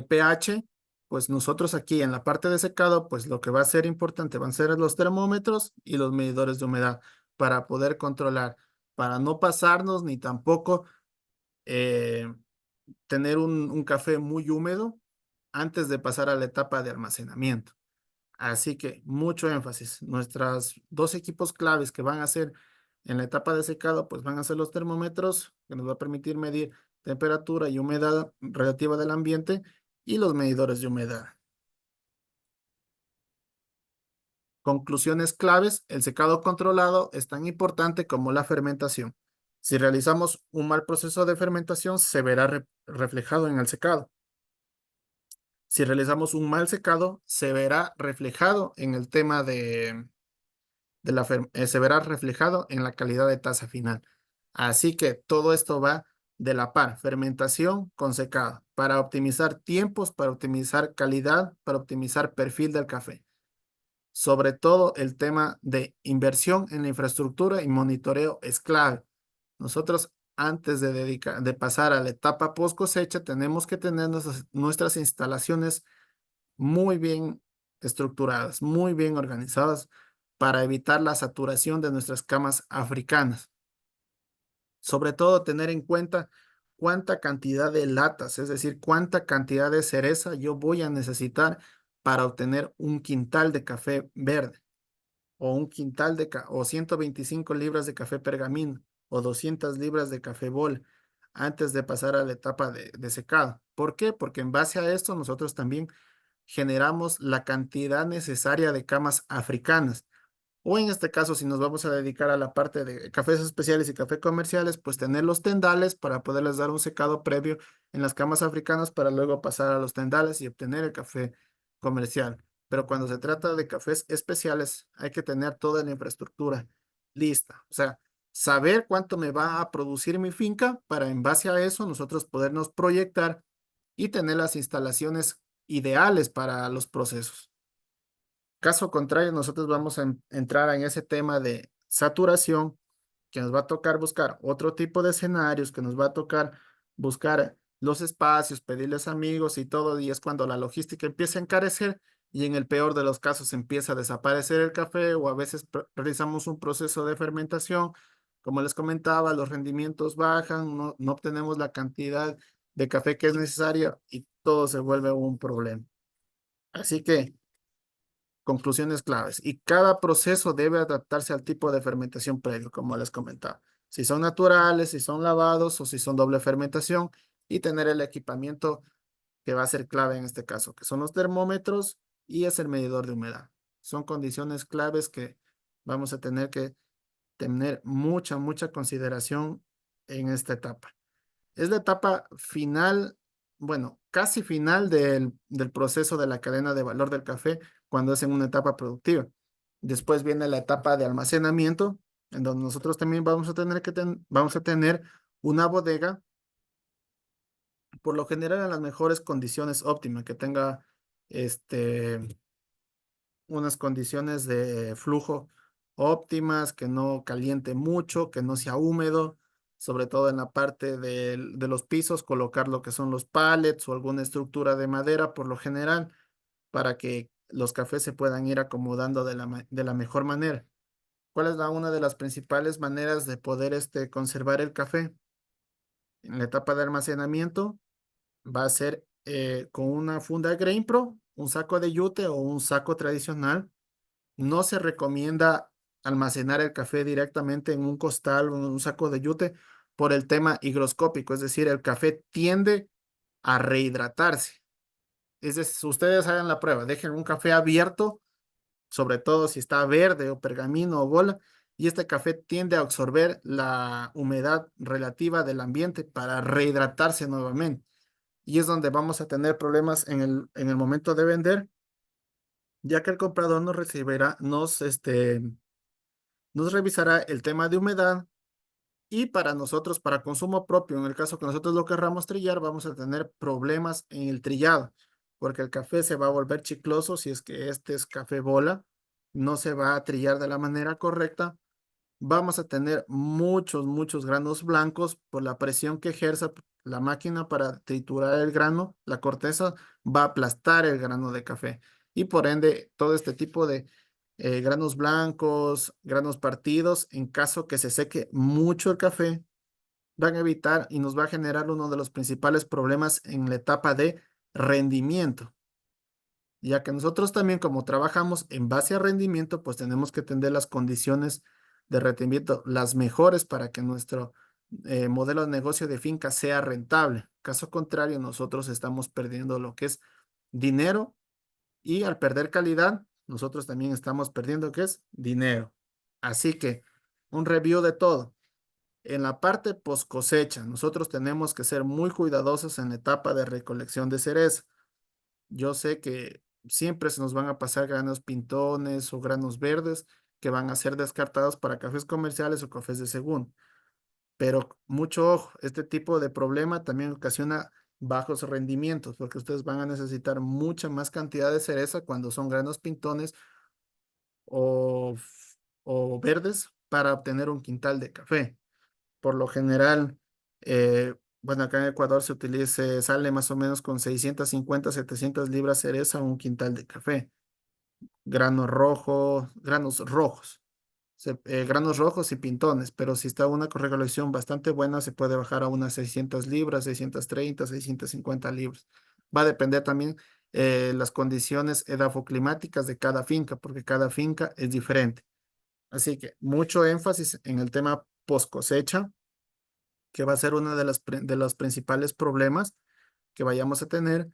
pH. Pues nosotros aquí en la parte de secado, pues lo que va a ser importante van a ser los termómetros y los medidores de humedad para poder controlar, para no pasarnos ni tampoco eh, tener un café muy húmedo antes de pasar a la etapa de almacenamiento. Así que mucho énfasis. Nuestros dos equipos claves que van a ser en la etapa de secado, pues van a ser los termómetros, que nos va a permitir medir temperatura y humedad relativa del ambiente, y los medidores de humedad. Conclusiones claves: el secado controlado es tan importante como la fermentación. Si realizamos un mal proceso de fermentación, se verá reflejado en el secado. Si realizamos un mal secado, se verá reflejado en el tema se verá reflejado en la calidad de taza final. Así que todo esto va de la par, fermentación con secado, para optimizar tiempos, para optimizar calidad, para optimizar perfil del café. Sobre todo el tema de inversión en la infraestructura y monitoreo es clave. Nosotros antes de pasar a la etapa post cosecha, tenemos que tener nuestras instalaciones muy bien estructuradas, muy bien organizadas para evitar la saturación de nuestras camas africanas. Sobre todo tener en cuenta cuánta cantidad de latas, es decir, cuánta cantidad de cereza yo voy a necesitar para obtener un quintal de café verde o un quintal o 125 libras de café pergamino o 200 libras de café bol antes de pasar a la etapa de secado. ¿Por qué? Porque en base a esto nosotros también generamos la cantidad necesaria de camas africanas. O en este caso, si nos vamos a dedicar a la parte de cafés especiales y café comerciales, pues tener los tendales para poderles dar un secado previo en las camas africanas para luego pasar a los tendales y obtener el café comercial. Pero cuando se trata de cafés especiales, hay que tener toda la infraestructura lista. O sea, saber cuánto me va a producir mi finca para en base a eso nosotros podernos proyectar y tener las instalaciones ideales para los procesos. Caso contrario, nosotros vamos a entrar en ese tema de saturación, que nos va a tocar buscar otro tipo de escenarios, que nos va a tocar buscar los espacios, pedirles amigos y todo, y es cuando la logística empieza a encarecer y en el peor de los casos empieza a desaparecer el café o a veces realizamos un proceso de fermentación. Como les comentaba, los rendimientos bajan, no obtenemos la cantidad de café que es necesaria y todo se vuelve un problema. Así que conclusiones claves. Y cada proceso debe adaptarse al tipo de fermentación previo, como les comentaba. Si son naturales, si son lavados o si son doble fermentación, y tener el equipamiento que va a ser clave en este caso, que son los termómetros y es el medidor de humedad. Son condiciones claves que vamos a tener que tener mucha consideración en esta etapa. Es la etapa final, bueno, casi final del proceso de la cadena de valor del café cuando es en una etapa productiva. Después viene la etapa de almacenamiento, en donde nosotros también vamos a tener vamos a tener una bodega, por lo general en las mejores condiciones óptimas, que tenga este, unas condiciones de flujo óptimas, que no caliente mucho, que no sea húmedo, sobre todo en la parte de los pisos, colocar lo que son los pallets o alguna estructura de madera por lo general, para que los cafés se puedan ir acomodando de la mejor manera. ¿Cuál es una de las principales maneras de poder conservar el café? En la etapa de almacenamiento va a ser con una funda Grain Pro, un saco de yute o un saco tradicional. No se recomienda almacenar el café directamente en un costal o en un saco de yute por el tema higroscópico, es decir, el café tiende a rehidratarse. Es decir, ustedes hagan la prueba, dejen un café abierto, sobre todo si está verde o pergamino o bola, y este café tiende a absorber la humedad relativa del ambiente para rehidratarse nuevamente. Y es donde vamos a tener problemas en el momento de vender, ya que el comprador nos recibirá, nos revisará el tema de humedad y para nosotros, para consumo propio, en el caso que nosotros lo querramos trillar, vamos a tener problemas en el trillado. porque el café se va a volver chicloso si es que este es café bola, no se va a trillar de la manera correcta. Vamos a tener muchos granos blancos por la presión que ejerza la máquina para triturar el grano. La corteza va a aplastar el grano de café y por ende todo este tipo de granos blancos, granos partidos, en caso que se seque mucho el café, van a evitar y nos va a generar uno de los principales problemas en la etapa de rendimiento, ya que nosotros también como trabajamos en base a rendimiento, pues tenemos que tener las condiciones de rendimiento las mejores para que nuestro modelo de negocio de finca sea rentable. Caso contrario, nosotros estamos perdiendo lo que es dinero y al perder calidad, nosotros también estamos perdiendo que es dinero. Así que un review de todo. En la parte post cosecha, nosotros tenemos que ser muy cuidadosos en la etapa de recolección de cereza. Yo sé que siempre se nos van a pasar granos pintones o granos verdes que van a ser descartados para cafés comerciales o cafés de segunda. Pero mucho ojo, este tipo de problema también ocasiona bajos rendimientos porque ustedes van a necesitar mucha más cantidad de cereza cuando son granos pintones o, o verdes para obtener un quintal de café. Por lo general, bueno, acá en Ecuador sale más o menos con 650, 700 libras cereza un quintal de café. Granos rojos, granos rojos y pintones, pero si está una recolección bastante buena, se puede bajar a unas 600 libras, 630, 650 libras. Va a depender también las condiciones edafoclimáticas de cada finca, porque cada finca es diferente. Así que mucho énfasis en el tema post cosecha, que va a ser uno de de los principales problemas que vayamos a tener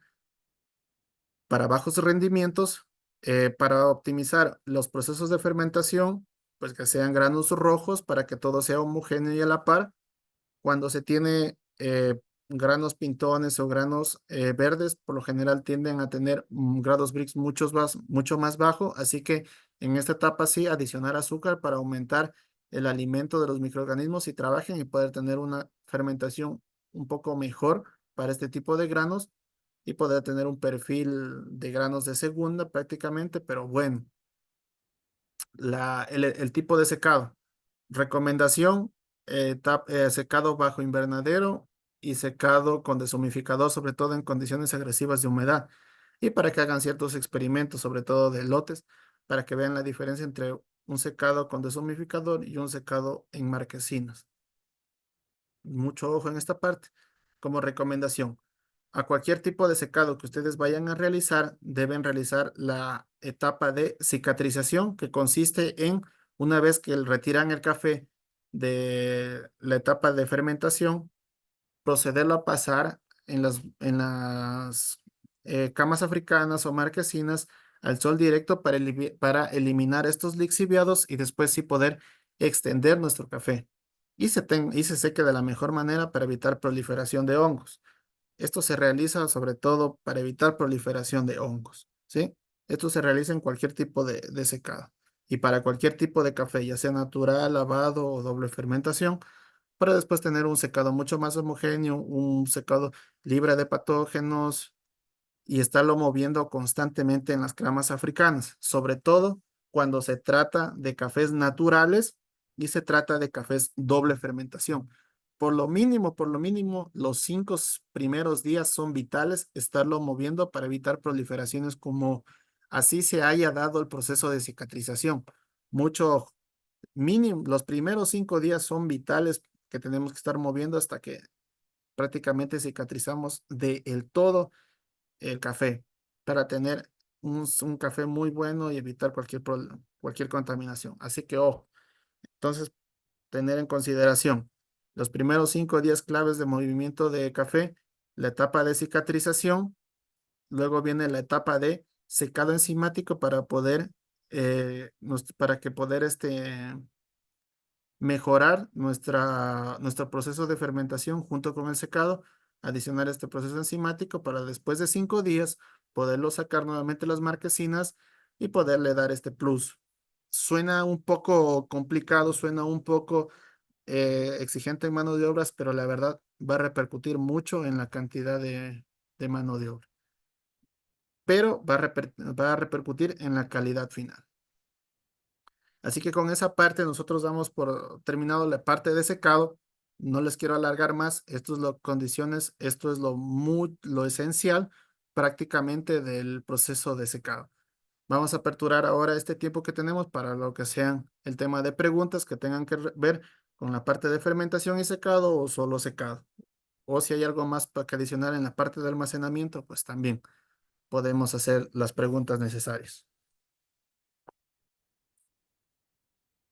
para bajos rendimientos, para optimizar los procesos de fermentación, pues que sean granos rojos para que todo sea homogéneo y a la par. Cuando se tiene granos pintones o granos verdes, por lo general tienden a tener grados Brix mucho más bajo, así que en esta etapa sí adicionar azúcar para aumentar el alimento de los microorganismos y trabajen y poder tener una fermentación un poco mejor para este tipo de granos y poder tener un perfil de granos de segunda prácticamente, pero bueno, el tipo de secado. Recomendación, secado bajo invernadero y secado con deshumificador, sobre todo en condiciones agresivas de humedad. Y para que hagan ciertos experimentos, sobre todo de lotes, para que vean la diferencia entre un secado con deshumificador y un secado en marquesinas. Mucho ojo en esta parte. Como recomendación, a cualquier tipo de secado que ustedes vayan a realizar, deben realizar la etapa de cicatrización, que consiste en, una vez que retiran el café de la etapa de fermentación, procederlo a pasar en las camas africanas o marquesinas al sol directo para eliminar estos lixiviados y después sí poder extender nuestro café. Y se seque de la mejor manera para evitar proliferación de hongos. Esto se realiza sobre todo para evitar proliferación de hongos, ¿sí? Esto se realiza en cualquier tipo de secado y para cualquier tipo de café, ya sea natural, lavado o doble fermentación, para después tener un secado mucho más homogéneo, un secado libre de patógenos y estarlo moviendo constantemente en las cramas africanas, sobre todo cuando se trata de cafés naturales y se trata de cafés doble fermentación. Por lo mínimo, los primeros días son vitales estarlo moviendo para evitar proliferaciones como así se haya dado el proceso de cicatrización. Mucho mínimo, los primeros 5 días son vitales que tenemos que estar moviendo hasta que prácticamente cicatrizamos de el todo el café para tener un café muy bueno y evitar cualquier contaminación. Así que, ojo, entonces, tener en consideración los primeros 5 días claves de movimiento de café, la etapa de cicatrización, luego viene la etapa de secado enzimático para poder, para que poder mejorar nuestro proceso de fermentación junto con el secado, adicionar este proceso enzimático para después de 5 días poderlo sacar nuevamente las marquesinas y poderle dar este plus. Suena un poco complicado, suena un poco exigente en mano de obras, pero la verdad va a repercutir mucho en la cantidad de mano de obra. pero va a repercutir en la calidad final. Así que con esa parte nosotros damos por terminado la parte de secado. No les quiero alargar más. Esto es lo condiciones, esto es lo esencial prácticamente del proceso de secado. Vamos a aperturar ahora este tiempo que tenemos para lo que sean el tema de preguntas que tengan que ver con la parte de fermentación y secado o solo secado. O si hay algo más que adicionar en la parte de almacenamiento, pues también podemos hacer las preguntas necesarias.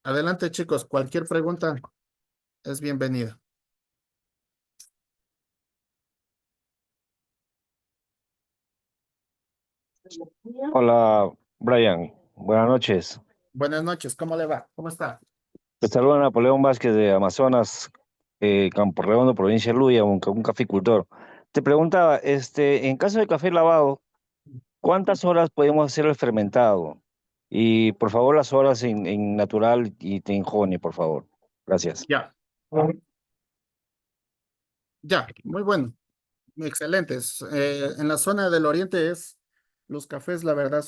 Adelante, chicos. Cualquier pregunta es bienvenida. Hola, Brian. Buenas noches. Buenas noches. ¿Cómo le va? ¿Cómo está? Te saluda Napoleón Vázquez de Amazonas, Campo Redondo, provincia de Luya, un caficultor. Te preguntaba, en caso de café lavado, ¿cuántas horas podemos hacer el fermentado? Y por favor, las horas en natural y en honey, por favor. Gracias. Ya, ya. Muy bueno. Excelentes. En la zona del oriente los cafés, la verdad,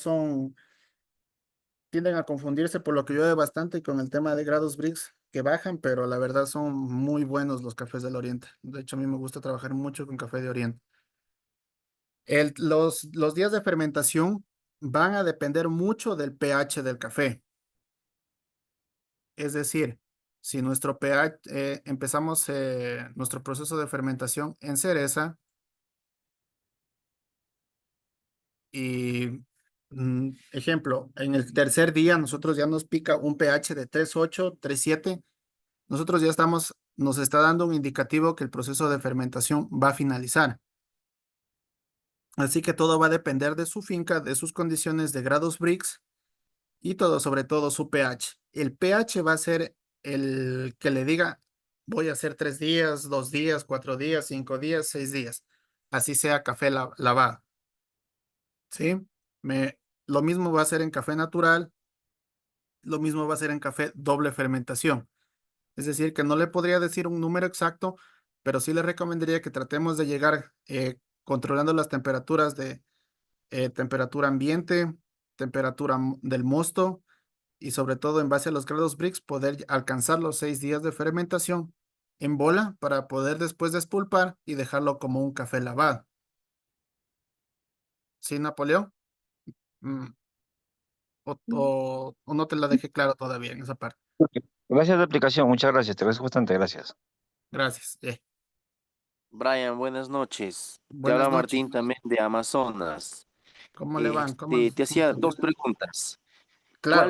tienden a confundirse por lo que llueve bastante con el tema de grados Brix que bajan, pero la verdad son muy buenos los cafés del oriente. De hecho, a mí me gusta trabajar mucho con café de oriente. Los días de fermentación van a depender mucho del pH del café. Es decir, si nuestro pH, empezamos nuestro proceso de fermentación en cereza y, ejemplo, en el tercer día nosotros ya nos pica un pH de 3,8, 3,7. Nosotros ya nos está dando un indicativo que el proceso de fermentación va a finalizar. Así que todo va a depender de su finca, de sus condiciones de grados Brix y todo, sobre todo su pH. El pH va a ser el que le diga, voy a hacer 3 días, 2 días, 4 días, 5 días, 6 días. Así sea café lavado, ¿sí? Lo mismo va a ser en café natural, lo mismo va a ser en café doble fermentación. Es decir, que no le podría decir un número exacto, pero sí le recomendaría que tratemos de llegar controlando las temperaturas de temperatura ambiente, temperatura del mosto y sobre todo en base a los grados Brix poder alcanzar los 6 días de fermentación en bola para poder después despulpar y dejarlo como un café lavado. ¿Sí, Napoleón? Mm, o no te la dejé claro todavía en esa parte. Gracias de explicación, muchas gracias. Te agradezco bastante, gracias. Gracias. Brian, buenas noches. Te Buenas habla noches. Martín también de Amazonas. ¿Cómo le van? ¿Cómo Te cómo hacía están? dos preguntas. Claro,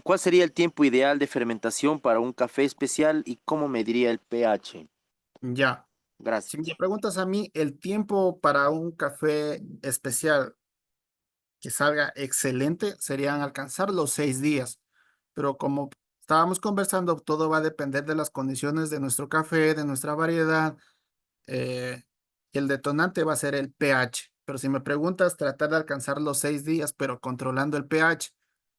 ¿Cuál sería el tiempo ideal de fermentación para un café especial y cómo mediría el pH? ya. Si me Gracias. preguntas a mí, el tiempo para un café especial que salga excelente serían alcanzar los 6 días. Pero como estábamos conversando, todo va a depender de las condiciones de nuestro café, de nuestra variedad, eh, y el detonante va a ser el pH. Pero si me preguntas, tratar de alcanzar los 6 días, pero controlando el pH,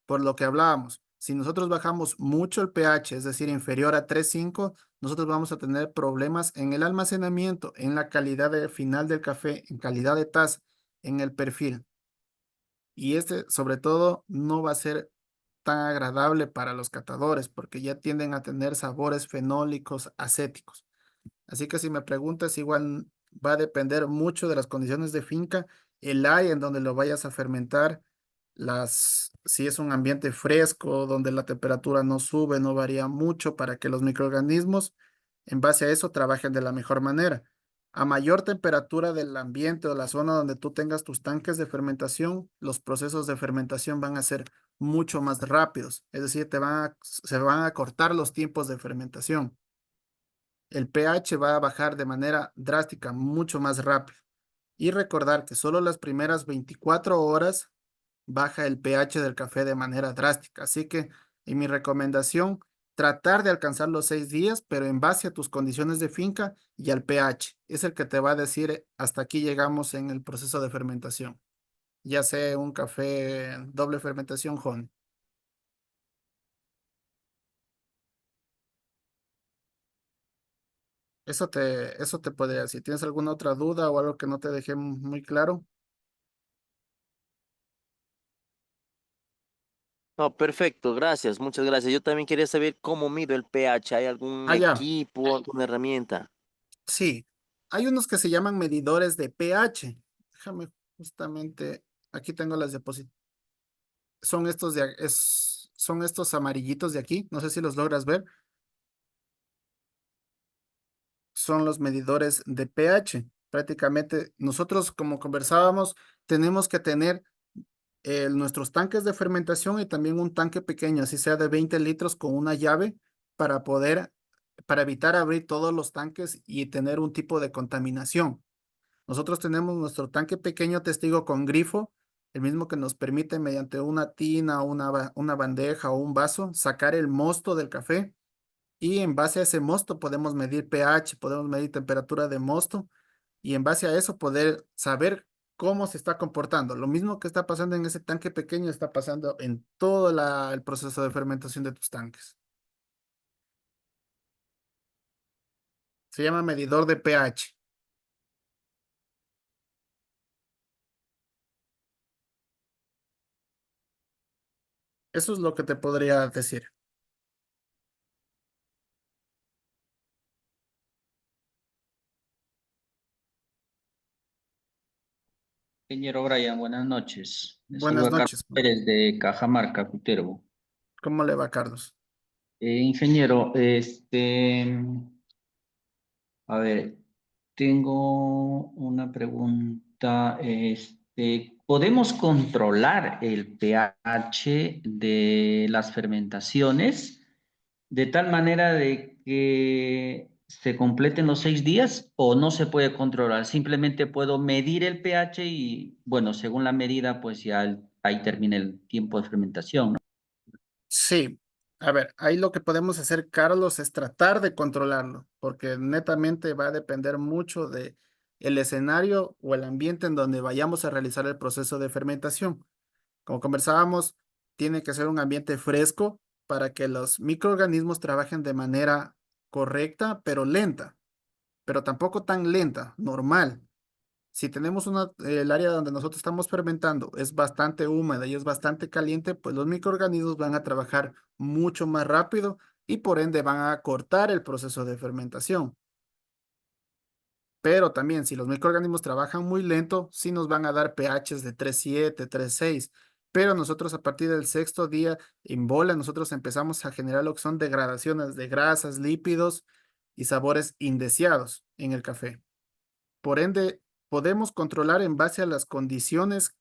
por lo que hablábamos. Si nosotros bajamos mucho el pH, es decir, inferior a 3,5, nosotros vamos a tener problemas en el almacenamiento, en la calidad final del café, en calidad de taza, en el perfil. Y este, sobre todo, no va a ser tan agradable para los catadores porque ya tienden a tener sabores fenólicos, acéticos. Así que si me preguntas, igual va a depender mucho de las condiciones de finca, el área en donde lo vayas a fermentar, si es un ambiente fresco, donde la temperatura no sube, no varía mucho para que los microorganismos, en base a eso, trabajen de la mejor manera. A mayor temperatura del ambiente o la zona donde tú tengas tus tanques de fermentación, los procesos de fermentación van a ser mucho más rápidos, es decir, se van a cortar los tiempos de fermentación. El pH va a bajar de manera drástica, mucho más rápido. Y recordar que solo las primeras 24 horas baja el pH del café de manera drástica. Así que, en mi recomendación, tratar de alcanzar los 6 días, pero en base a tus condiciones de finca y al pH. Es el que te va a decir hasta aquí llegamos en el proceso de fermentación. Ya sea un café doble fermentación, Honey. Eso te podría decir. ¿Tienes alguna otra duda o algo que no te dejé muy claro? No, perfecto, gracias, muchas gracias. Yo también quería saber cómo mido el pH. ¿Hay algún Ah, ya, equipo, alguna herramienta? sí. Hay unos que se llaman medidores de pH. Déjame justamente, aquí tengo las diapositivas. Son estos amarillitos de aquí, no sé si los logras ver, son los medidores de pH. Prácticamente nosotros, como conversábamos, tenemos que tener nuestros tanques de fermentación y también un tanque pequeño, así sea de 20 litros con una llave para para evitar abrir todos los tanques y tener un tipo de contaminación. Nosotros tenemos nuestro tanque pequeño testigo con grifo, el mismo que nos permite mediante una tina, una bandeja o un vaso sacar el mosto del café y en base a ese mosto podemos medir pH, podemos medir temperatura de mosto y en base a eso poder saber cómo se está comportando. Lo mismo que está pasando en ese tanque pequeño está pasando en todo el proceso de fermentación de tus tanques. Se llama medidor de pH. Eso es lo que te podría decir. Ingeniero Brian, buenas noches. Le Buenas saluda Carlos noches. Pérez de Cajamarca, Cutervo. ¿Cómo le va, Carlos? Ingeniero, a ver, tengo una pregunta. ¿Podemos controlar el pH de las fermentaciones de tal manera de que se completen los 6 días o no se puede controlar? Simplemente puedo medir el pH y, bueno, según la medida, pues ya ahí termina el tiempo de fermentación, ¿no? Sí, a ver, ahí lo que podemos hacer, Carlos, es tratar de controlarlo, porque netamente va a depender mucho de el escenario o el ambiente en donde vayamos a realizar el proceso de fermentación. Como conversábamos, tiene que ser un ambiente fresco para que los microorganismos trabajen de manera correcta, pero lenta, pero tampoco tan lenta, normal. Si tenemos el área donde nosotros estamos fermentando es bastante húmeda y es bastante caliente, pues los microorganismos van a trabajar mucho más rápido y por ende van a cortar el proceso de fermentación. Pero también si los microorganismos trabajan muy lento, sí nos van a dar pHs de 3,7, 3,6. Pero nosotros a partir del sexto día en bola, nosotros empezamos a generar lo que son degradaciones de grasas, lípidos y sabores indeseados en el café. Por ende, podemos controlar en base a las condiciones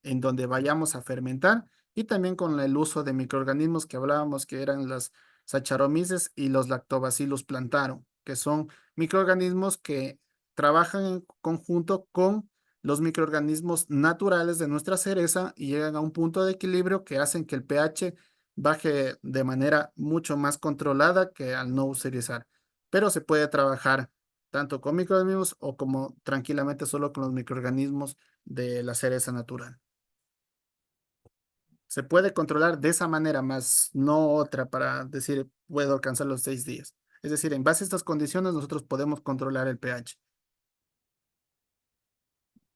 en donde vayamos a fermentar y también con el uso de microorganismos que hablábamos que eran las Saccharomyces y los Lactobacillus plantarum, que son microorganismos que trabajan en conjunto con los microorganismos naturales de nuestra cereza y llegan a un punto de equilibrio que hacen que el pH baje de manera mucho más controlada que al no utilizar. Pero se puede trabajar tanto con microorganismos o como tranquilamente solo con los microorganismos de la cereza natural. Se puede controlar de esa manera, más no otra para decir puedo alcanzar los 6 días. Es decir, en base a estas condiciones nosotros podemos controlar el pH.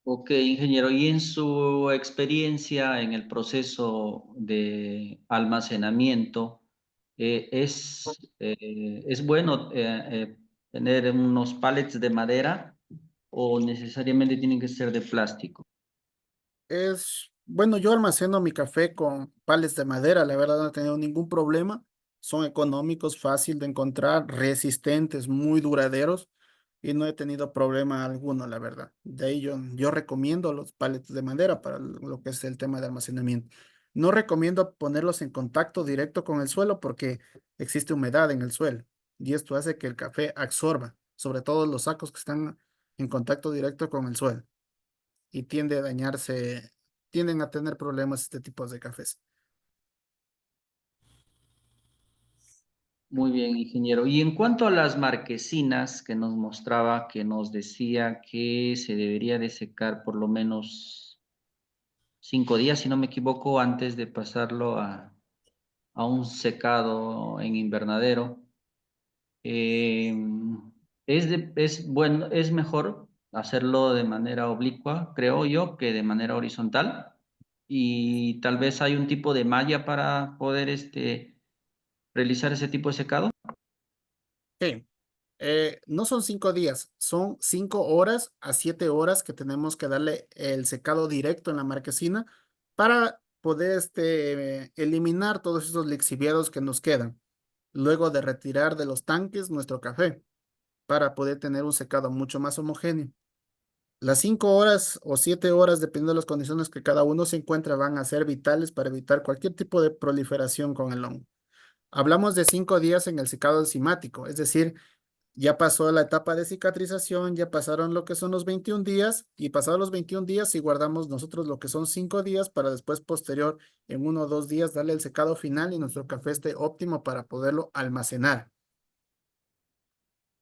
Ok, ingeniero, y en su experiencia en el proceso de almacenamiento, ¿es bueno tener unos pallets de madera o necesariamente tienen que ser de plástico? Bueno, yo almaceno mi café con pales de madera, la verdad no he tenido ningún problema. Son económicos, fácil de encontrar, resistentes, muy duraderos y no he tenido problema alguno, la verdad. De ahí yo recomiendo los pallets de madera para lo que es el tema de almacenamiento. No recomiendo ponerlos en contacto directo con el suelo porque existe humedad en el suelo y esto hace que el café absorba, sobre todo los sacos que están en contacto directo con el suelo y tiende a dañarse, tienden a tener problemas este tipo de cafés. Muy bien, ingeniero. Y en cuanto a las marquesinas que nos mostraba, que nos decía que se debería de secar por lo menos 5 días, si no me equivoco, antes de pasarlo a un secado en invernadero. Eh, bueno, es mejor hacerlo de manera oblicua, creo yo, que de manera horizontal. y tal vez hay un tipo de malla para poder realizar ese tipo de secado. Sí. No son 5 días, son 5 horas a 7 horas que tenemos que darle el secado directo en la marquesina para poder eliminar todos esos lixiviados que nos quedan. Luego de retirar de los tanques nuestro café para poder tener un secado mucho más homogéneo. Las 5 horas o 7 horas, dependiendo de las condiciones que cada uno se encuentra, van a ser vitales para evitar cualquier tipo de proliferación con el hongo. Hablamos de 5 días en el secado enzimático, es decir, ya pasó la etapa de cicatrización, ya pasaron lo que son los 21 días y pasados los 21 días si guardamos nosotros lo que son 5 días para después posterior en 1 o 2 días darle el secado final y nuestro café esté óptimo para poderlo almacenar.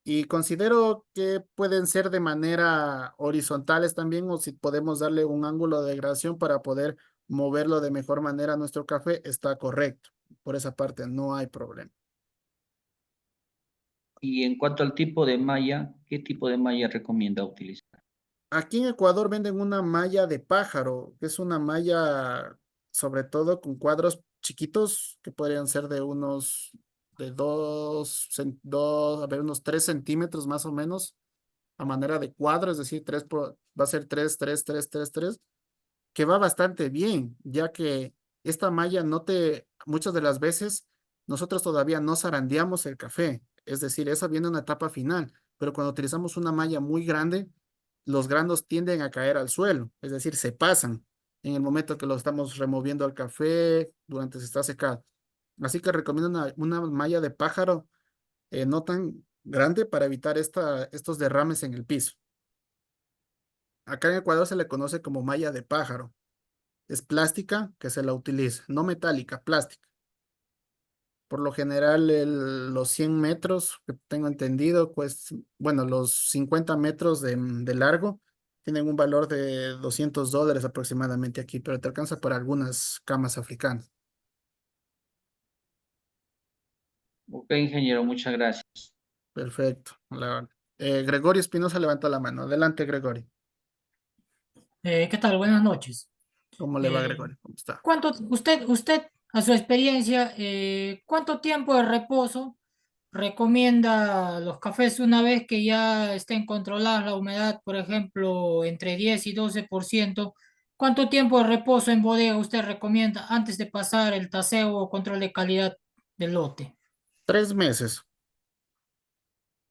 Y considero que pueden ser de manera horizontales también o si podemos darle un ángulo de degradación para poder moverlo de mejor manera a nuestro café, está correcto. Por esa parte no hay problema. Y en cuanto al tipo de malla, ¿qué tipo de malla recomienda utilizar? Aquí en Ecuador venden una malla de pájaro, que es una malla sobre todo con cuadros chiquitos que podrían ser de unos de unos 3 centímetros más o menos a manera de cuadro, es decir, va a ser 3, 3, 3, 3, 3, que va bastante bien, ya que esta malla muchas de las veces nosotros todavía no zarandeamos el café, es decir, eso viene en una etapa final, pero cuando utilizamos una malla muy grande, los granos tienden a caer al suelo, es decir, se pasan en el momento que lo estamos removiendo al café durante se está secado. Así que recomiendo una malla de pájaro no tan grande para evitar estos derrames en el piso. Acá en Ecuador se le conoce como malla de pájaro. Es plástica que se la utiliza, no metálica, plástica. Por lo general, los 100 metros que tengo entendido, pues, bueno, los 50 metros de largo tienen un valor de $200 aproximadamente aquí, pero te alcanza para algunas camas africanas. Ok, ingeniero, muchas gracias. Perfecto. Gregorio Espinosa levantó la mano. Adelante, Gregorio. ¿Qué tal? Buenas noches. ¿Cómo le va, Eh, Gregorio? ¿Cómo está? usted, a su experiencia, cuánto tiempo de reposo recomienda los cafés una vez que ya estén controladas la humedad, por ejemplo, entre 10 y 12%? ¿Cuánto tiempo de reposo en bodega usted recomienda antes de pasar el taseo o control de calidad del lote? 3 meses.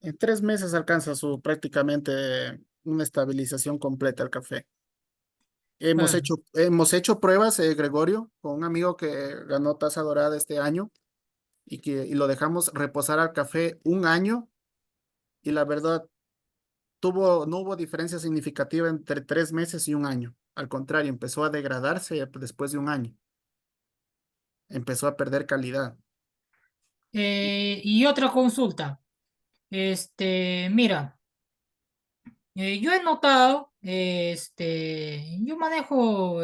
En 3 meses alcanza prácticamente una estabilización completa el café. Hemos Ah, hecho, hemos hecho pruebas, Gregorio, con un amigo que ganó taza dorada este año y lo dejamos reposar al café un año y la verdad no hubo diferencia significativa entre 3 meses y un año. Al contrario, empezó a degradarse después de un año. Empezó a perder calidad. y otra consulta. Mira. Yo he notado, yo manejo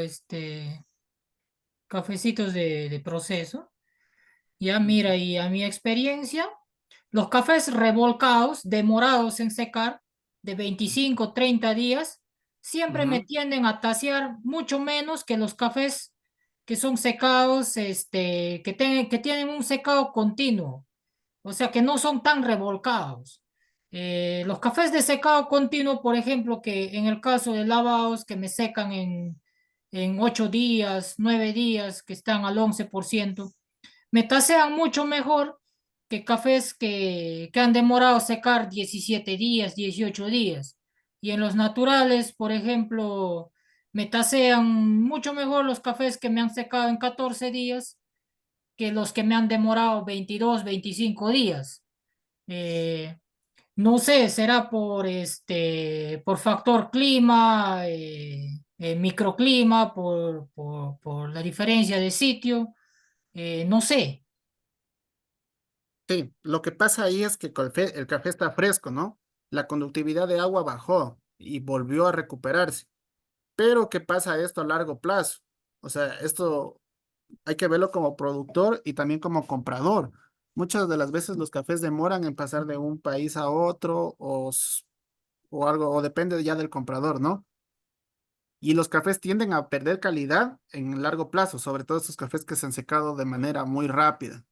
cafecitos de proceso, ya mira, y a mi experiencia, los cafés revolcados, demorados en secar, de 25 30 días, siempre me Ujú. tienden a tasear mucho menos que los cafés que son secados, que tienen un secado continuo, o sea que no son tan revolcados. Los cafés de secado continuo, por ejemplo, que en el caso de lavados que me secan en 8 días, 9 días, que están al 11%, me tasean mucho mejor que cafés que han demorado secar 17 días, 18 días. Y en los naturales, por ejemplo, me tasean mucho mejor los cafés que me han secado en 14 días que los que me han demorado 22 25 días. Eh, no sé, será por factor clima, microclima, por la diferencia de sitio, no sé. Sí, lo que pasa ahí es que el café está fresco, ¿no? La conductividad de agua bajó y volvió a recuperarse. Pero ¿qué pasa esto a largo plazo? O sea, esto hay que verlo como productor y también como comprador. Muchas de las veces los cafés demoran en pasar de un país a otro o algo, o depende ya del comprador, ¿no? Y los cafés tienden a perder calidad en el largo plazo, sobre todo estos cafés que se han secado de manera muy rápida,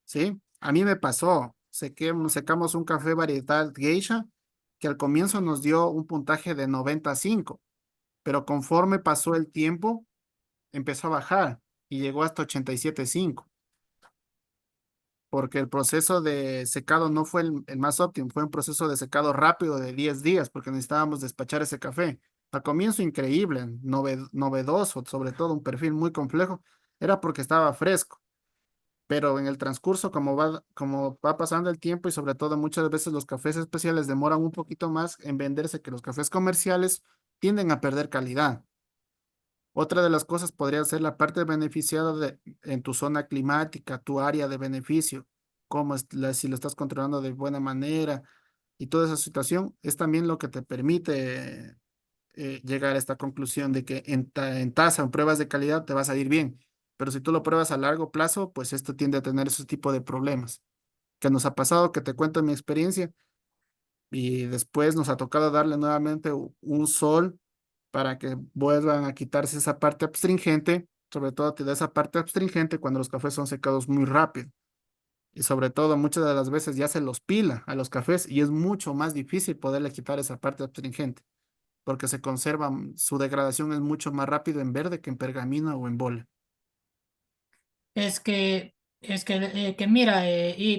¿sí? A mí me pasó, secamos un café varietal Geisha que al comienzo nos dio un puntaje de 95, pero conforme pasó el tiempo empezó a bajar y llegó hasta 87,5, porque el proceso de secado no fue el más óptimo, fue un proceso de secado rápido de 10 días, porque necesitábamos despachar ese café. Al comienzo increíble, novedoso, sobre todo un perfil muy complejo, era porque estaba fresco, pero en el transcurso, como va pasando el tiempo y sobre todo muchas veces los cafés especiales demoran un poquito más en venderse que los cafés comerciales, tienden a perder calidad. Otra de las cosas podría ser la parte beneficiada en tu zona climática, tu área de beneficio, si lo estás controlando de buena manera y toda esa situación, es también lo que te permite llegar a esta conclusión de que en tasa, en pruebas de calidad, te vas a ir bien. Pero si tú lo pruebas a largo plazo, pues esto tiende a tener ese tipo de problemas. Que nos ha pasado, que te cuento mi experiencia, y después nos ha tocado darle nuevamente un sol para que vuelvan a quitarse esa parte astringente, sobre todo te da esa parte astringente cuando los cafés son secados muy rápido. Y sobre todo muchas de las veces ya se los pila a los cafés y es mucho más difícil poderle quitar esa parte astringente, porque se conserva, su degradación es mucho más rápido en verde que en pergamino o en bola. Es que mira,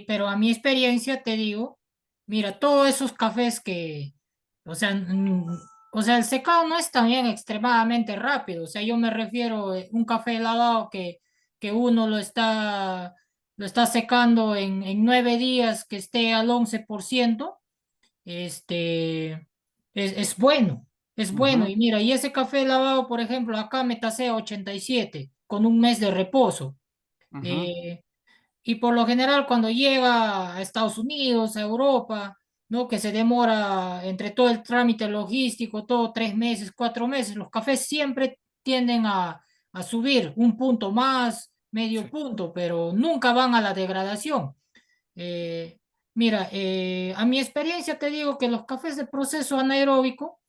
pero a mi experiencia te digo, mira, todos esos cafés o sea, o sea, el secado no es también extremadamente rápido, o sea, yo me refiero a un café lavado que uno lo está secando en 9 días, que esté al 11%, este, es bueno, es bueno. Ujú, Y mira, y ese café lavado, por ejemplo, acá me tasea 87 con un mes de reposo. ujú, Eh, y por lo general, cuando llega a Estados Unidos, a Europa, ¿no? Que se demora entre todo el trámite logístico, todo 3 meses, 4 meses, los cafés siempre tienden a subir un punto más, medio sí, punto, pero nunca van a la degradación. Mira, a mi experiencia te digo que los cafés de proceso anaeróbico,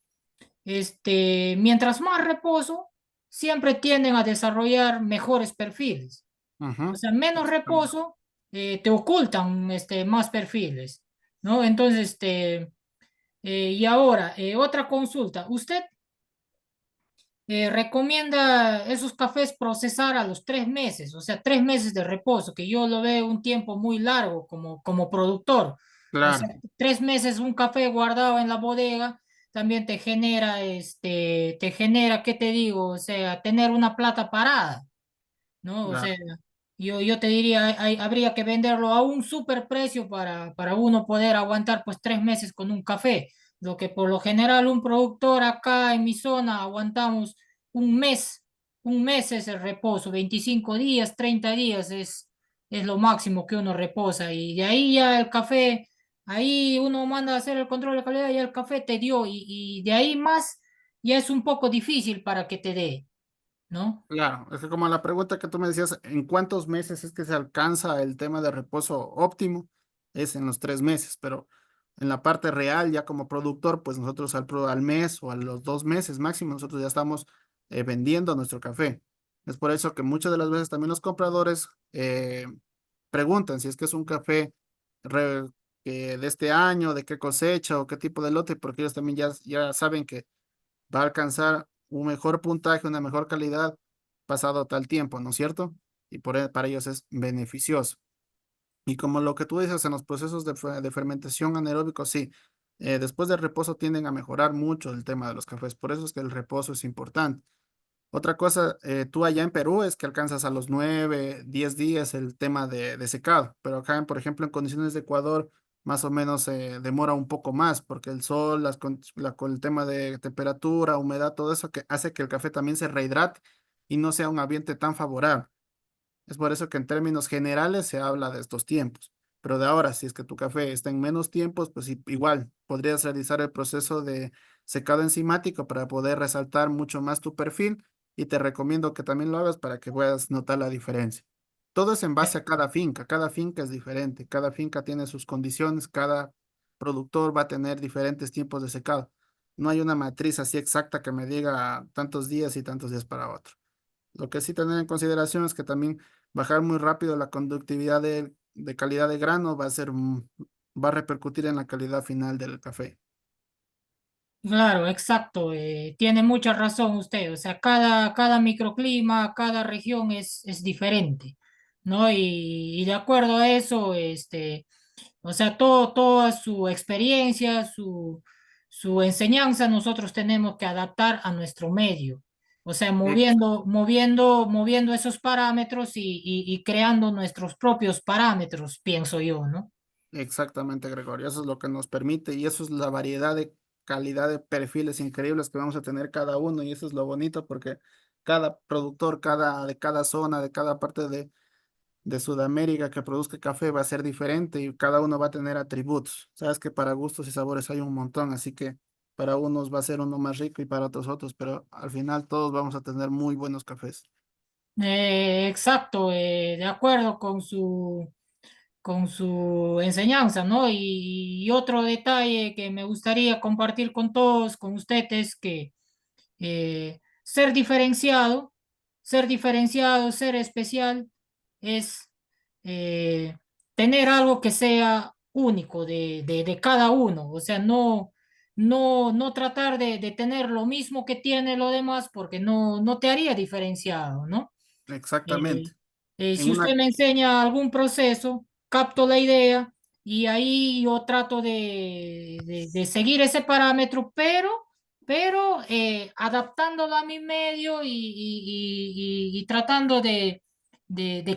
mientras más reposo, siempre tienden a desarrollar mejores perfiles. O ujú, sea, menos exactamente. reposo, te ocultan más perfiles, ¿no? Entonces, y ahora, otra consulta. ¿Usted recomienda esos cafés procesar a los 3 meses? O sea, 3 meses de reposo, que yo lo veo un tiempo muy largo como productor. O sea, Claro, 3 meses un café guardado en la bodega también te genera, ¿qué te digo? O sea, tener una plata parada, ¿no? O claro, sea, yo te diría, habría que venderlo a un super precio para uno poder aguantar pues 3 meses con un café. Lo que por lo general un productor acá en mi zona aguantamos un mes, un mes es el reposo, 25 días, 30 días es lo máximo que uno reposa y de ahí ya el café, ahí uno manda a hacer el control de calidad y el café te dio y de ahí más ya es un poco difícil para que te dé, ¿no? claro. Es que como la pregunta que tú me decías, ¿en cuántos meses es que se alcanza el tema de reposo óptimo? Es en los 3 meses, pero en la parte real, ya como productor, pues nosotros al mes o a los 2 meses máximo, nosotros ya estamos vendiendo nuestro café. Es por eso que muchas de las veces también los compradores preguntan si es que es un café re- de este año, de qué cosecha o qué tipo de lote, porque ellos también ya saben que va a alcanzar un mejor puntaje, una mejor calidad pasado tal tiempo, ¿no es cierto? Y para ellos es beneficioso. Y como lo que tú dices en los procesos de fermentación anaeróbicos, sí, después del reposo tienden a mejorar mucho el tema de los cafés, por eso es que el reposo es importante. Otra cosa, tú allá en Perú es que alcanzas a los 9, 10 días el tema de secado, pero acá, por ejemplo, en condiciones de Ecuador, más o menos se demora un poco más, porque el sol, con el tema de temperatura, humedad, todo eso que hace que el café también se rehidrate y no sea un ambiente tan favorable. Es por eso que en términos generales se habla de estos tiempos. Pero de ahora, si es que tu café está en menos tiempos, pues igual podrías realizar el proceso de secado enzimático para poder resaltar mucho más tu perfil y te recomiendo que también lo hagas para que puedas notar la diferencia. Todo es en base a cada finca es diferente, cada finca tiene sus condiciones, cada productor va a tener diferentes tiempos de secado. No hay una matriz así exacta que me diga tantos días y tantos días para otro. Lo que sí tener en consideración es que también bajar muy rápido la conductividad de calidad de grano va a ser, va a repercutir en la calidad final del café. Claro, exacto. Tiene mucha razón usted. O sea, cada microclima, cada región es diferente, ¿no? Y de acuerdo a eso, o sea, toda su experiencia, su enseñanza, nosotros tenemos que adaptar a nuestro medio. O sea, Ex- moviendo esos parámetros y creando nuestros propios parámetros, pienso yo, ¿no? Exactamente, Gregorio. Eso es lo que nos permite y eso es la variedad de calidad de perfiles increíbles que vamos a tener cada uno y eso es lo bonito porque cada productor, de cada zona, de cada parte de Sudamérica que produzca café va a ser diferente y cada uno va a tener atributos. Sabes que para gustos y sabores hay un montón, así que para unos va a ser uno más rico y para otros otros, pero al final todos vamos a tener muy buenos cafés. Exacto, de acuerdo con su enseñanza, ¿no? Y otro detalle que me gustaría compartir con todos, con ustedes, es que ser diferenciado, ser especial, es eh, tener algo que sea único de cada uno. O sea, no tratar de tener lo mismo que tiene lo demás porque no te haría diferenciado, ¿no? Eh, Exactamente. En si usted una, me enseña algún proceso, capto la idea y ahí yo trato de seguir ese parámetro, pero adaptándolo a mi medio y tratando de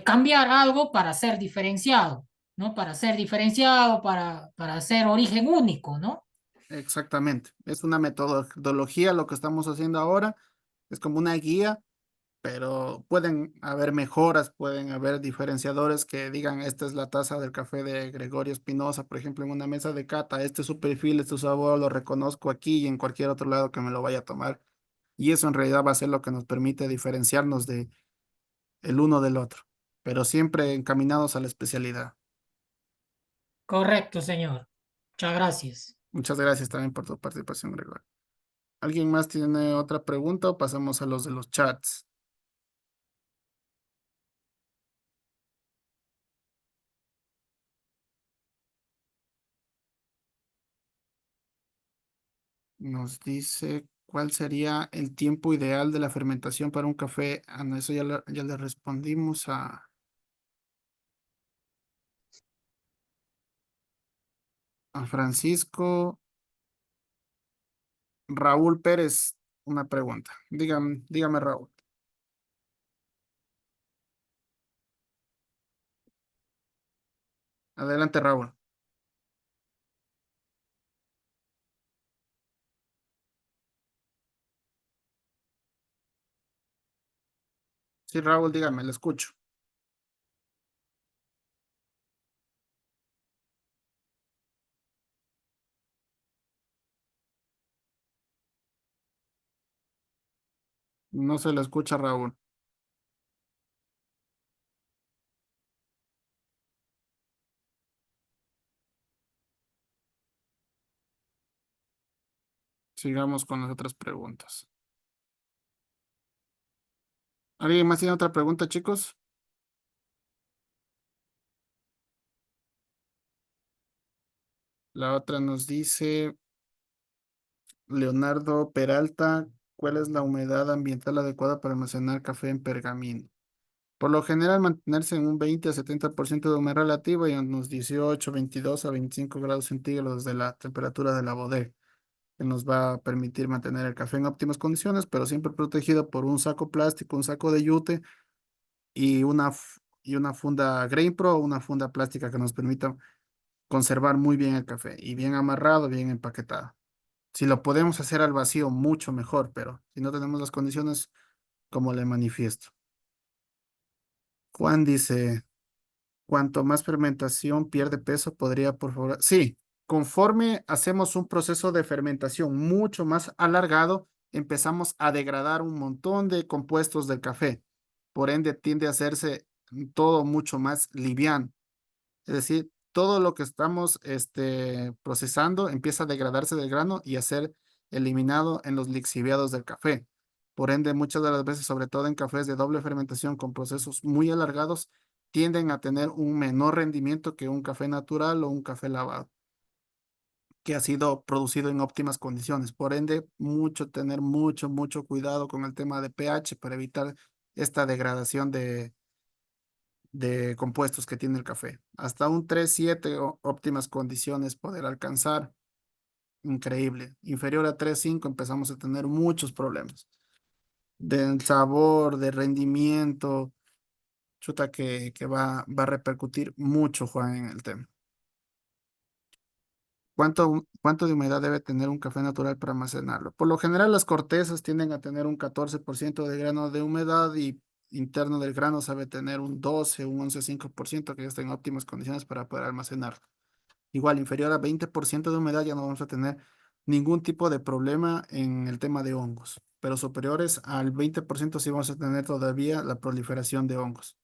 cambiar algo para ser diferenciado, ¿no? Para ser diferenciado, para ser origen único, ¿no? exactamente. Es una metodología lo que estamos haciendo ahora. Es como una guía pero pueden haber mejoras, pueden haber diferenciadores que digan, esta es la taza del café de Gregorio Espinosa, por ejemplo, en una mesa de cata, este es su perfil, este es su sabor, lo reconozco aquí y en cualquier otro lado que me lo vaya a tomar. Y eso en realidad va a ser lo que nos permite diferenciarnos de el uno del otro, pero siempre encaminados a la especialidad. Correcto, señor. Muchas gracias. Muchas gracias también por tu participación, Gregorio. ¿Alguien más tiene otra pregunta o pasamos a los de los chats? Nos dice cuál sería el tiempo ideal de la fermentación para un café. Ah, no, eso ya le respondimos a Francisco. Raúl Pérez, una pregunta. Dígame, Raúl. Adelante, Raúl. Sí, Raúl, dígame, le escucho. No se le escucha, Raúl. Sigamos con las otras preguntas. ¿Alguien más tiene otra pregunta, chicos? La otra nos dice Leonardo Peralta, ¿cuál es la humedad ambiental adecuada para almacenar café en pergamino? Por lo general, mantenerse en un 20 a 70% de humedad relativa y en unos 18, 22 a 25 grados centígrados de la temperatura de la bodega, que nos va a permitir mantener el café en óptimas condiciones, pero siempre protegido por un saco plástico, un saco de yute y una funda Grain Pro o una funda plástica que nos permita conservar muy bien el café y bien amarrado, bien empaquetado. Si lo podemos hacer al vacío, mucho mejor, pero si no tenemos las condiciones, como le manifiesto. Juan dice, cuanto más fermentación pierde peso, podría, por favor. Sí, conforme hacemos un proceso de fermentación mucho más alargado, empezamos a degradar un montón de compuestos del café. Por ende, tiende a hacerse todo mucho más liviano. Es decir, todo lo que estamos procesando empieza a degradarse del grano y a ser eliminado en los lixiviados del café. Por ende, muchas de las veces, sobre todo en cafés de doble fermentación con procesos muy alargados, tienden a tener un menor rendimiento que un café natural o un café lavado, que ha sido producido en óptimas condiciones. Por ende, tener mucho cuidado con el tema de pH para evitar esta degradación de compuestos que tiene el café. Hasta un 3,7 óptimas condiciones poder alcanzar. Increíble. Inferior a 3,5 empezamos a tener muchos problemas. Del sabor, de rendimiento. Chuta que va a repercutir mucho, Juan, en el tema. ¿Cuánto de humedad debe tener un café natural para almacenarlo? Por lo general, las cortezas tienden a tener un 14% de grano de humedad y interno del grano sabe tener un 12, un 11,5% que ya está en óptimas condiciones para poder almacenar. Igual, inferior a 20% de humedad ya no vamos a tener ningún tipo de problema en el tema de hongos, pero superiores al 20% sí vamos a tener todavía la proliferación de hongos.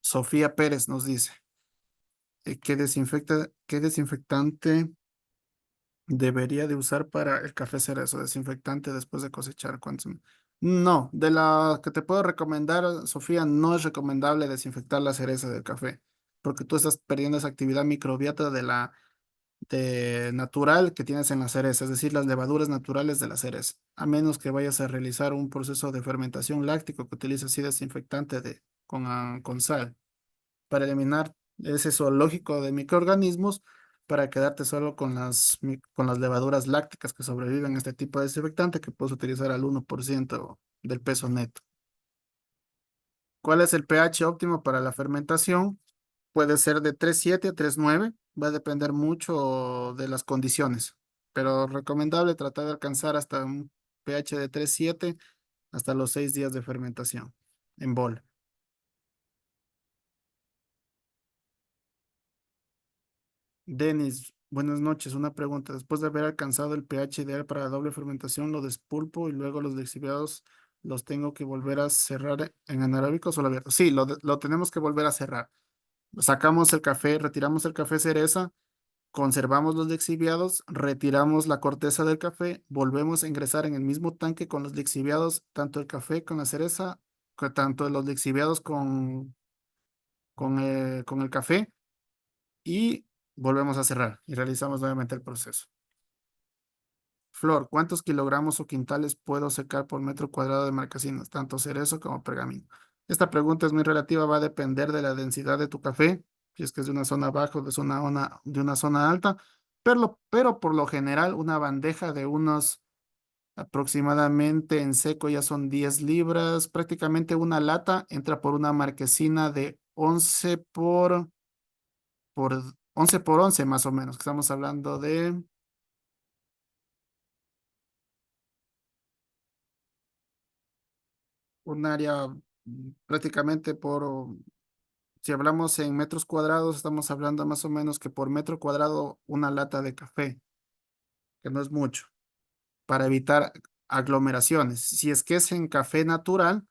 Sofía Pérez nos dice, ¿qué desinfectante debería de usar para el café cerezo? Desinfectante después de cosechar. No, de la que te puedo recomendar, Sofía, no es recomendable desinfectar la cereza del café, porque tú estás perdiendo esa actividad microbiota de natural que tienes en la cereza, es decir, las levaduras naturales de la cereza, a menos que vayas a realizar un proceso de fermentación láctico que utiliza así desinfectante con sal para eliminar ese zoológico de microorganismos para quedarte solo con las levaduras lácticas que sobreviven a este tipo de desinfectante que puedes utilizar al 1% del peso neto. ¿Cuál es el pH óptimo para la fermentación? Puede ser de 3,7 a 3,9, va a depender mucho de las condiciones, pero recomendable tratar de alcanzar hasta un pH de 3,7 hasta los 6 días de fermentación en bol. Denis, buenas noches. Una pregunta. Después de haber alcanzado el pH ideal para la doble fermentación, lo despulpo y luego los lixiviados los tengo que volver a cerrar en anaeróbicos o lo abierto. Sí, lo tenemos que volver a cerrar. Sacamos el café, retiramos el café cereza, conservamos los lixiviados, retiramos la corteza del café, volvemos a ingresar en el mismo tanque con los lixiviados, tanto el café con la cereza, tanto los lixiviados con el café y volvemos a cerrar y realizamos nuevamente el proceso. Flor, ¿cuántos kilogramos o quintales puedo secar por metro cuadrado de marquesinas, tanto cerezo como pergamino? Esta pregunta es muy relativa, va a depender de la densidad de tu café, si es que es de una zona baja o de una zona alta, pero por lo general una bandeja de unos aproximadamente en seco ya son 10 libras, prácticamente una lata entra por una marquesina de 11 por 11 más o menos, que estamos hablando de un área prácticamente si hablamos en metros cuadrados, estamos hablando más o menos que por metro cuadrado una lata de café, que no es mucho, para evitar aglomeraciones. Si es que es en café natural,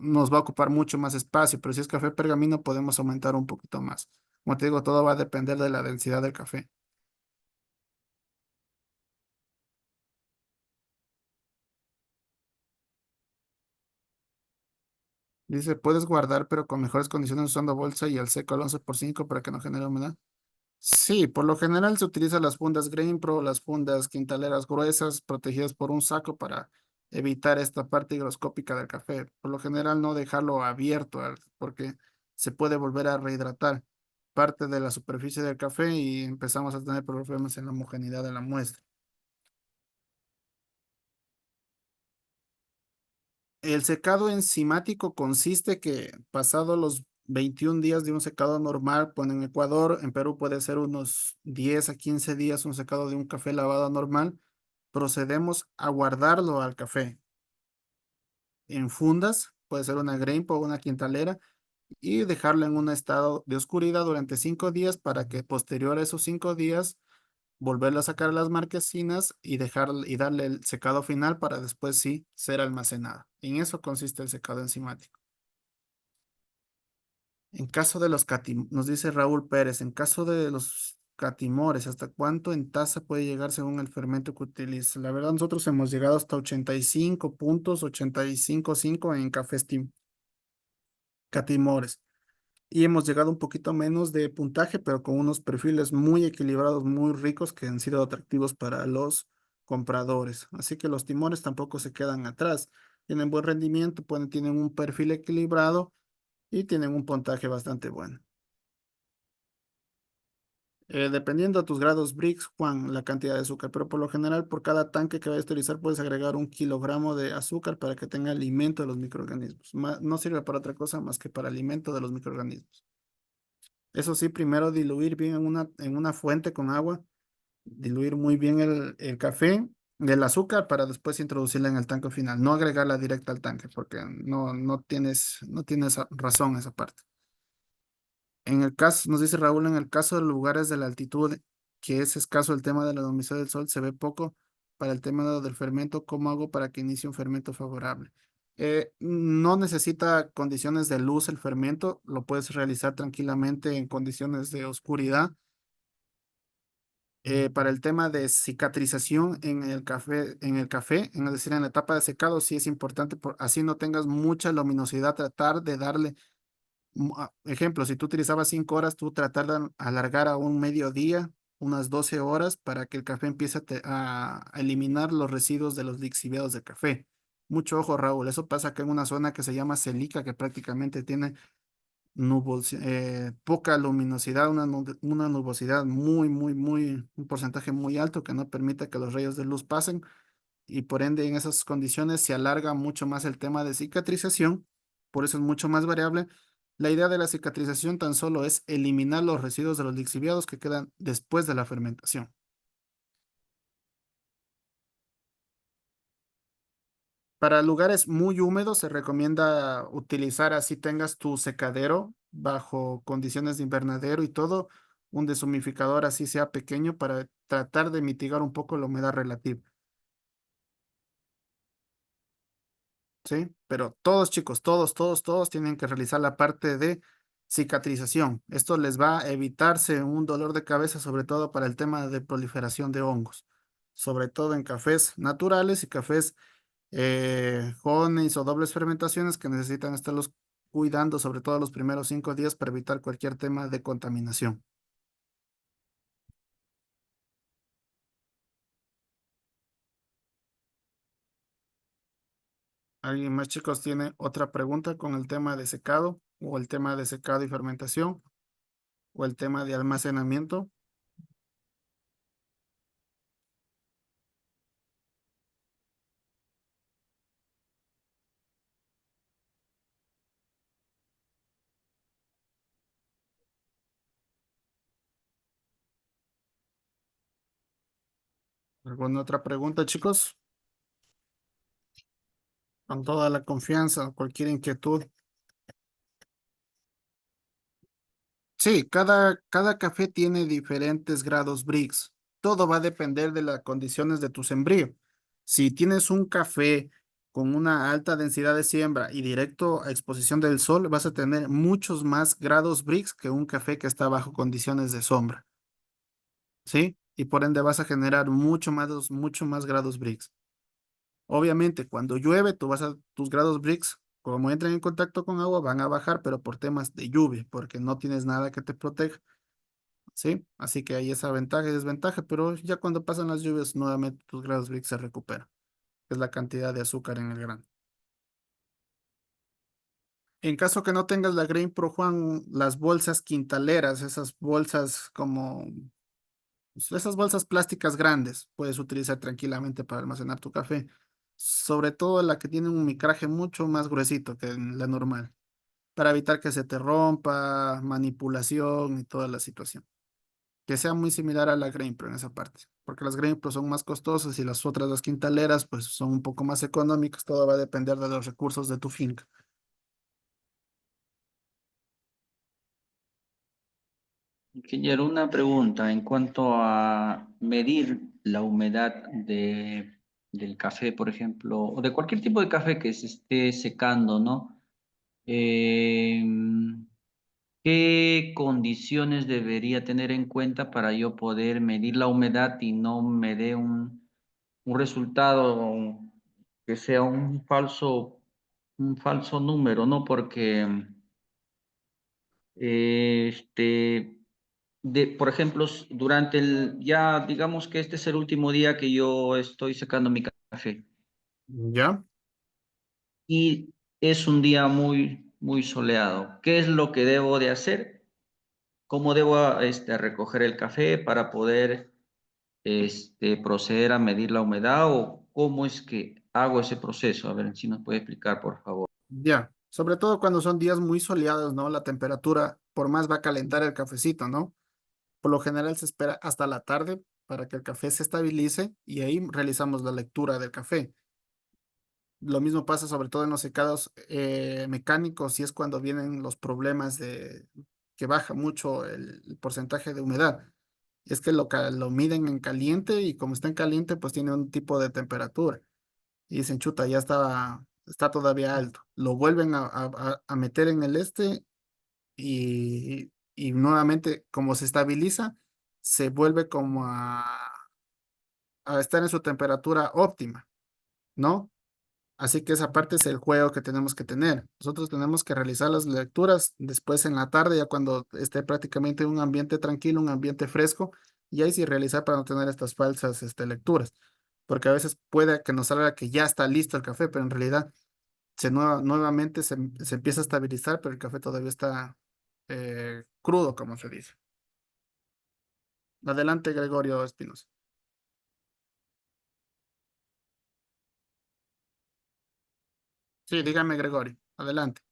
nos va a ocupar mucho más espacio, pero si es café pergamino podemos aumentar un poquito más. Como te digo, todo va a depender de la densidad del café. Dice, puedes guardar, pero con mejores condiciones usando bolsa y al seco al 11 por 5 para que no genere humedad. Sí, por lo general se utilizan las fundas Grain Pro, las fundas quintaleras gruesas, protegidas por un saco para evitar esta parte higroscópica del café. Por lo general no dejarlo abierto porque se puede volver a rehidratar parte de la superficie del café y empezamos a tener problemas en la homogeneidad de la muestra. El secado enzimático consiste que pasado los 21 días de un secado normal, pues en Ecuador, en Perú puede ser unos 10 a 15 días un secado de un café lavado normal, procedemos a guardarlo al café en fundas, puede ser una grain o una quintalera, y dejarlo en un estado de oscuridad durante 5 días para que posterior a esos 5 días volverlo a sacar a las marquesinas y darle el secado final para después sí ser almacenada. En eso consiste el secado enzimático. En caso de nos dice Raúl Pérez, en caso de los catimores, ¿hasta cuánto en taza puede llegar según el fermento que utiliza? La verdad, nosotros hemos llegado hasta 85 puntos, 85,5 en cafés catimores. Y hemos llegado un poquito menos de puntaje, pero con unos perfiles muy equilibrados, muy ricos que han sido atractivos para los compradores. Así que los timores tampoco se quedan atrás. Tienen buen rendimiento, tienen un perfil equilibrado y tienen un puntaje bastante bueno. Dependiendo de tus grados Brix, Juan, la cantidad de azúcar, pero por lo general por cada tanque que vayas a utilizar puedes agregar 1 kilogramo de azúcar para que tenga alimento de los microorganismos. No sirve para otra cosa más que para alimento de los microorganismos. Eso sí, primero diluir bien en una fuente con agua, diluir muy bien el café, el azúcar para después introducirla en el tanque final. No agregarla directa al tanque porque no tienes razón esa parte. En el caso, nos dice Raúl, en el caso de lugares de la altitud, que es escaso el tema de la luminosidad del sol, se ve poco para el tema del fermento. ¿Cómo hago para que inicie un fermento favorable? No necesita condiciones de luz el fermento, lo puedes realizar tranquilamente en condiciones de oscuridad. Para el tema de cicatrización es decir, en la etapa de secado, sí es importante, así no tengas mucha luminosidad, tratar de darle ejemplo, si tú utilizabas 5 horas, tú tratar de alargar a un mediodía, unas 12 horas, para que el café empiece a eliminar los residuos de los lixiviados de café. Mucho ojo, Raúl. Eso pasa acá en una zona que se llama Celica, que prácticamente tiene poca luminosidad, una nubosidad un porcentaje muy alto que no permite que los rayos de luz pasen y por ende en esas condiciones se alarga mucho más el tema de cicatrización, por eso es mucho más variable. La idea de la cicatrización tan solo es eliminar los residuos de los lixiviados que quedan después de la fermentación. Para lugares muy húmedos se recomienda utilizar, así tengas tu secadero bajo condiciones de invernadero y todo, un deshumidificador así sea pequeño para tratar de mitigar un poco la humedad relativa. ¿Sí? Pero todos, chicos, todos tienen que realizar la parte de cicatrización. Esto les va a evitarse un dolor de cabeza, sobre todo para el tema de proliferación de hongos, sobre todo en cafés naturales y cafés jóvenes o dobles fermentaciones que necesitan estarlos cuidando, sobre todo los primeros 5 días para evitar cualquier tema de contaminación. ¿Alguien más, chicos, tiene otra pregunta con el tema de secado o el tema de secado y fermentación o el tema de almacenamiento? ¿Alguna otra pregunta, chicos? Con toda la confianza, cualquier inquietud. Sí, cada café tiene diferentes grados Brix. Todo va a depender de las condiciones de tu sembrío. Si tienes un café con una alta densidad de siembra y directo a exposición del sol, vas a tener muchos más grados Brix que un café que está bajo condiciones de sombra. ¿Sí? Y por ende vas a generar mucho más grados Brix. Obviamente, cuando llueve, tus grados Brix, como entran en contacto con agua, van a bajar, pero por temas de lluvia, porque no tienes nada que te proteja, ¿sí? Así que hay esa ventaja y desventaja, pero ya cuando pasan las lluvias, nuevamente tus grados Brix se recuperan, que es la cantidad de azúcar en el grano. En caso que no tengas la Grain Pro, Juan, las bolsas quintaleras, esas bolsas plásticas grandes, puedes utilizar tranquilamente para almacenar tu café. Sobre todo la que tiene un micraje mucho más gruesito que la normal, para evitar que se te rompa, manipulación y toda la situación. Que sea muy similar a la Grain Pro en esa parte, porque las Grain Pro son más costosas y las quintaleras, pues son un poco más económicas. Todo va a depender de los recursos de tu finca. Ingeniero, una pregunta en cuanto a medir la humedad del café, por ejemplo, o de cualquier tipo de café que se esté secando, ¿no? Eh, ¿qué condiciones debería tener en cuenta para yo poder medir la humedad y no me dé un resultado que sea un falso número, ¿no? Porque, por ejemplo, durante ya digamos que este es el último día que yo estoy secando mi café ¿Ya? y es un día muy soleado. ¿Qué es lo que debo de hacer? ¿Cómo debo recoger el café para poder proceder a medir la humedad o cómo es que hago ese proceso? A ver si nos puede explicar, por favor. Ya. Sobre todo cuando son días muy soleados, ¿no? La temperatura, por más va a calentar el cafecito, ¿no? Por lo general se espera hasta la tarde para que el café se estabilice y ahí realizamos la lectura del café. Lo mismo pasa sobre todo en los secados mecánicos y es cuando vienen los problemas de que baja mucho el porcentaje de humedad. Es que lo miden en caliente y como está en caliente, pues tiene un tipo de temperatura. Y dicen, chuta, está todavía alto. Lo vuelven a meter en el y nuevamente, como se estabiliza, se vuelve como a estar en su temperatura óptima, ¿no? Así que esa parte es el juego que tenemos que tener. Nosotros tenemos que realizar las lecturas después en la tarde, ya cuando esté prácticamente un ambiente tranquilo, un ambiente fresco, y ahí sí realizar para no tener estas falsas lecturas. Porque a veces puede que nos salga que ya está listo el café, pero en realidad nuevamente se empieza a estabilizar, pero el café todavía está crudo, como se dice. Adelante, Gregorio Espinosa. Sí, dígame, Gregorio. Adelante.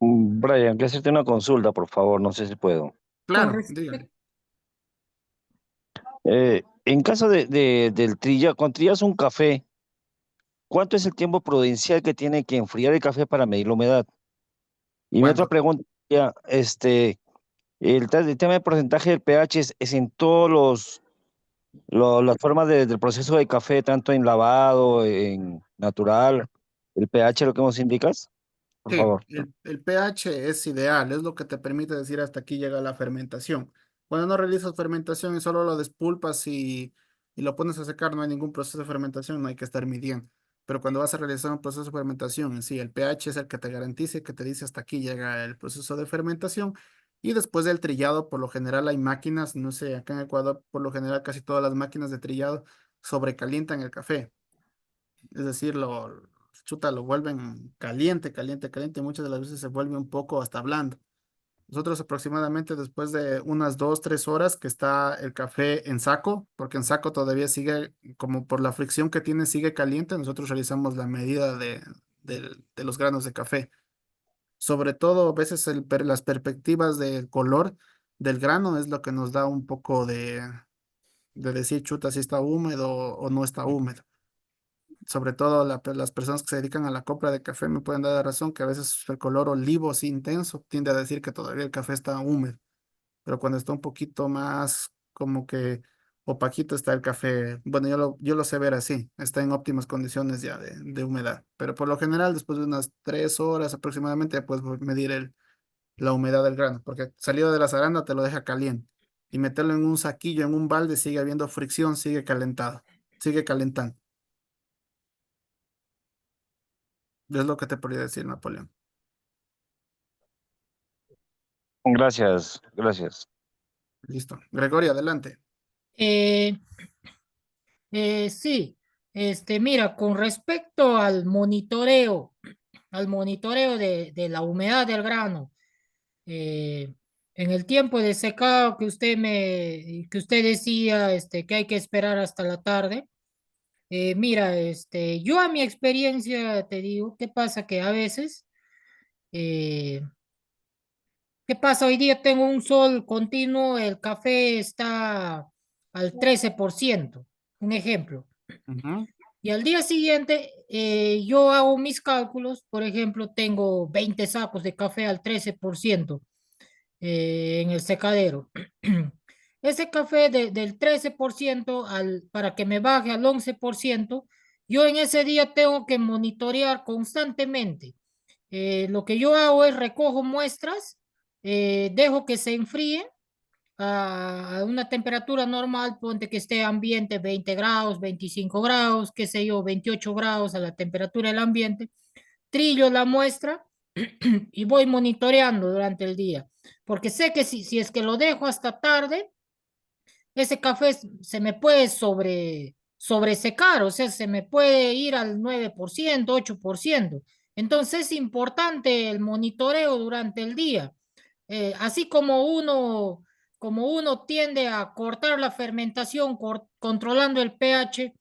Brian, quiero hacerte una consulta, por favor, no sé si puedo. Con Claro, dígame. respecto, En caso cuando trillas un café, ¿cuánto es el tiempo prudencial que tiene que enfriar el café para medir la humedad? Y mi otra ¿Cuánto? pregunta, ya, el tema del porcentaje del pH es en todos las formas del proceso de café, tanto en lavado, en natural, el pH, lo que nos indicas, por Sí, favor. el pH es ideal, es lo que te permite decir hasta aquí llega la fermentación. Cuando no realizas fermentación y solo lo despulpas y lo pones a secar, no hay ningún proceso de fermentación, no hay que estar midiendo. Pero cuando vas a realizar un proceso de fermentación, en sí, el pH es el que te garantice, que te dice hasta aquí llega el proceso de fermentación. Y después del trillado, por lo general hay máquinas, no sé, acá en Ecuador, por lo general casi todas las máquinas de trillado sobrecalientan el café. Es decir, lo vuelven caliente, caliente, caliente, y muchas de las veces se vuelve un poco hasta blando. Nosotros aproximadamente después de unas 2, 3 horas que está el café en saco, porque en saco todavía sigue, como por la fricción que tiene, sigue caliente, nosotros realizamos la medida de los granos de café. Sobre todo, a veces las perspectivas del color del grano es lo que nos da un poco de decir, chuta, si está húmedo o no está húmedo. Sobre todo las personas que se dedican a la compra de café me pueden dar la razón que a veces el color olivo así intenso tiende a decir que todavía el café está húmedo, pero cuando está un poquito más como que opaquito está el café, bueno, yo lo sé ver así, está en óptimas condiciones ya de humedad, pero por lo general después de unas 3 horas aproximadamente ya puedes medir la humedad del grano, porque salido de la zaranda te lo deja caliente y meterlo en un saquillo, en un balde, sigue habiendo fricción, sigue calentado, sigue calentando. Es lo que te podría decir, Napoleón. Gracias, gracias. Listo. Gregorio, adelante. eh, sí, mira, con respecto al monitoreo de la humedad del grano, eh, en el tiempo de secado que usted decía, que hay que esperar hasta la tarde. Mira, yo a mi experiencia te digo, ¿qué pasa? Que a veces, eh, ¿qué pasa? Hoy día tengo un sol continuo, el café está al 13%, un ejemplo. Ujú, Y al día siguiente, yo hago mis cálculos, por ejemplo, tengo 20 sacos de café al 13% en el secadero. Ese café del 13% para que me baje al 11%, yo en ese día tengo que monitorear constantemente. Lo que yo hago es recojo muestras dejo que se enfríe a una temperatura normal, ponte que esté ambiente 20 grados, 25 grados, qué sé yo, 28 grados a la temperatura del ambiente, trillo la muestra y voy monitoreando durante el día, porque sé que si es que lo dejo hasta tarde, ese café se me puede sobresecar, o sea, se me puede ir al 9%, 8%. Entonces es importante el monitoreo durante el día. Así como uno tiende a cortar la fermentación controlando el pH,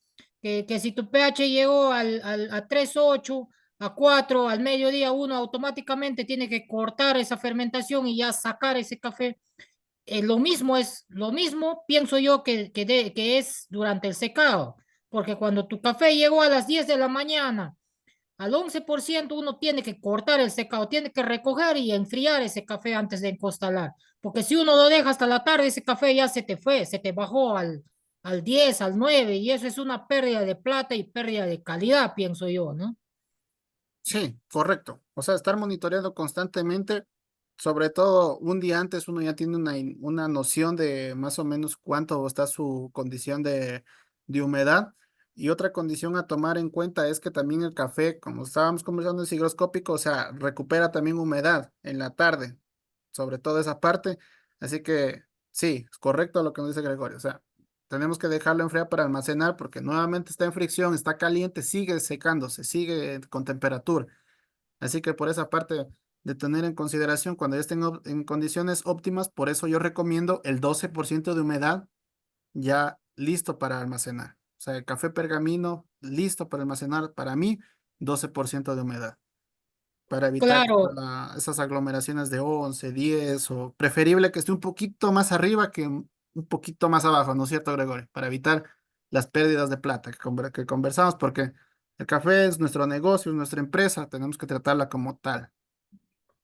que si tu pH llegó a 3,8, a 4, al mediodía, uno automáticamente tiene que cortar esa fermentación y ya sacar ese café. Lo mismo pienso yo que es durante el secado, porque cuando tu café llegó a las 10 de la mañana, al 11% uno tiene que cortar el secado, tiene que recoger y enfriar ese café antes de encostalar, porque si uno lo deja hasta la tarde, ese café ya se te fue, se te bajó al 10, al 9, y eso es una pérdida de plata y pérdida de calidad, pienso yo, ¿no? Sí, correcto. O sea, estar monitoreando constantemente, sobre todo un día antes uno ya tiene una noción de más o menos cuánto está su condición de humedad. Y otra condición a tomar en cuenta es que también el café, como estábamos conversando, es higroscópico, o sea, recupera también humedad en la tarde, sobre todo esa parte. Así que sí, es correcto lo que nos dice Gregorio. O sea, tenemos que dejarlo enfriar para almacenar porque nuevamente está en fricción, está caliente, sigue secándose, sigue con temperatura. Así que por esa parte de tener en consideración cuando ya estén en condiciones óptimas, por eso yo recomiendo el 12% de humedad ya listo para almacenar. O sea, el café pergamino listo para almacenar, para mí, 12% de humedad, para evitar Claro, esas aglomeraciones de 11 10 o preferible que esté un poquito más arriba que un poquito más abajo, ¿no es cierto, Gregorio? Para evitar las pérdidas de plata que conversamos, porque el café es nuestro negocio, es nuestra empresa, tenemos que tratarla como tal.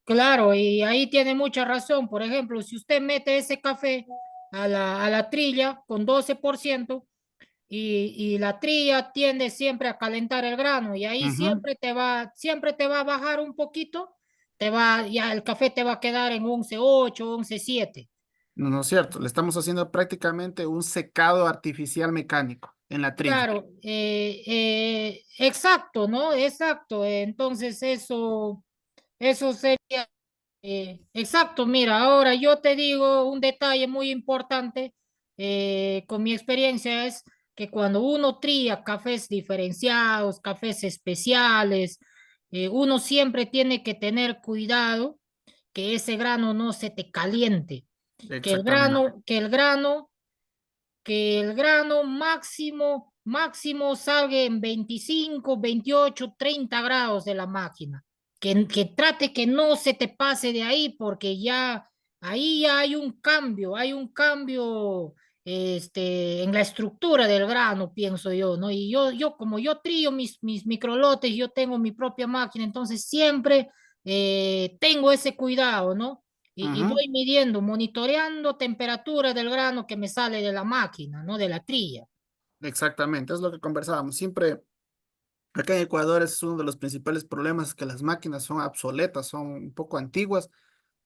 claro, y ahí tiene mucha razón. Por ejemplo, si usted mete ese café a la trilla con 12%, y la trilla tiende siempre a calentar el grano y ahí Ujú. siempre te va a bajar un poquito, ya el café te va a quedar en 11,8, 11,7. No, no es cierto, le estamos haciendo prácticamente un secado artificial mecánico en la trilla. Claro, exacto, ¿no? Exacto. Entonces eso sería, exacto. Mira, ahora yo te digo un detalle muy importante, con mi experiencia es que cuando uno tría cafés diferenciados, cafés especiales, uno siempre tiene que tener cuidado que ese grano no se te caliente, que el Exactamente. grano, que el grano que el grano máximo salga en 25, 28, 30 grados de la máquina. Que trate que no se te pase de ahí porque ahí ya hay un cambio en la estructura del grano, pienso yo, ¿no? Y yo como yo trío mis microlotes, yo tengo mi propia máquina, entonces siempre tengo ese cuidado, ¿no? Y Ujú. voy midiendo, monitoreando temperatura del grano que me sale de la máquina, ¿no? De la trilla. Exactamente, es lo que conversábamos. Siempre acá en Ecuador es uno de los principales problemas que las máquinas son obsoletas, son un poco antiguas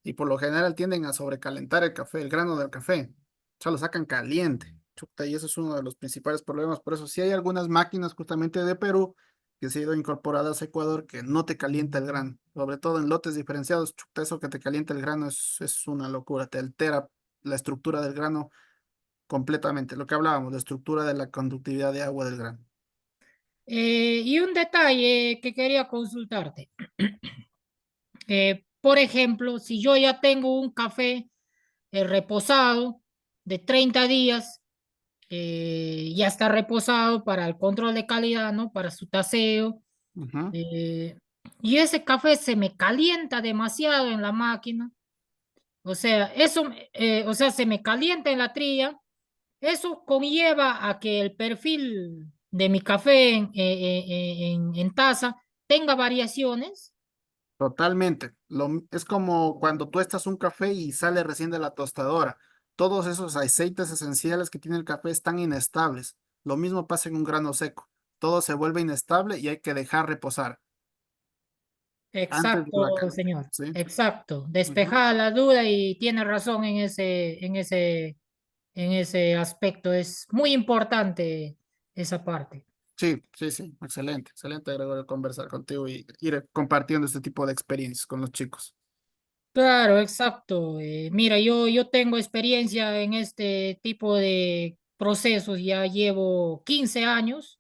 y por lo general tienden a sobrecalentar el café, el grano del café. O sea, lo sacan caliente. Chuta, y eso es uno de los principales problemas. Por eso sí hay algunas máquinas justamente de Perú que se han ido incorporadas a Ecuador que no te calienta el grano. Sobre todo en lotes diferenciados, chuta, eso que te calienta el grano es una locura. Te altera la estructura del grano completamente. Lo que hablábamos, la estructura de la conductividad de agua del grano. Y un detalle que quería consultarte. Por ejemplo, si yo ya tengo un café reposado de 30 días, ya está reposado para el control de calidad, ¿no? Para su taseo. Ujú. eh, y ese café se me calienta demasiado en la máquina. O sea, o sea, se me calienta en la trilla. Eso conlleva a que el perfil de mi café en taza tenga variaciones. Totalmente. Es como cuando tú estás un café y sale recién de la tostadora. Todos esos aceites esenciales que tiene el café están inestables. Lo mismo pasa en un grano seco. Todo se vuelve inestable y hay que dejar reposar. antes de la Exacto, cata, señor. ¿sí? Exacto. Ujú. Despejada la duda y tiene razón en ese aspecto. Es muy importante esa parte. Sí, sí, sí, excelente, excelente, Gregorio, conversar contigo y ir compartiendo este tipo de experiencias con los chicos. Claro, exacto. Mira, yo tengo experiencia en este tipo de procesos, ya llevo 15 años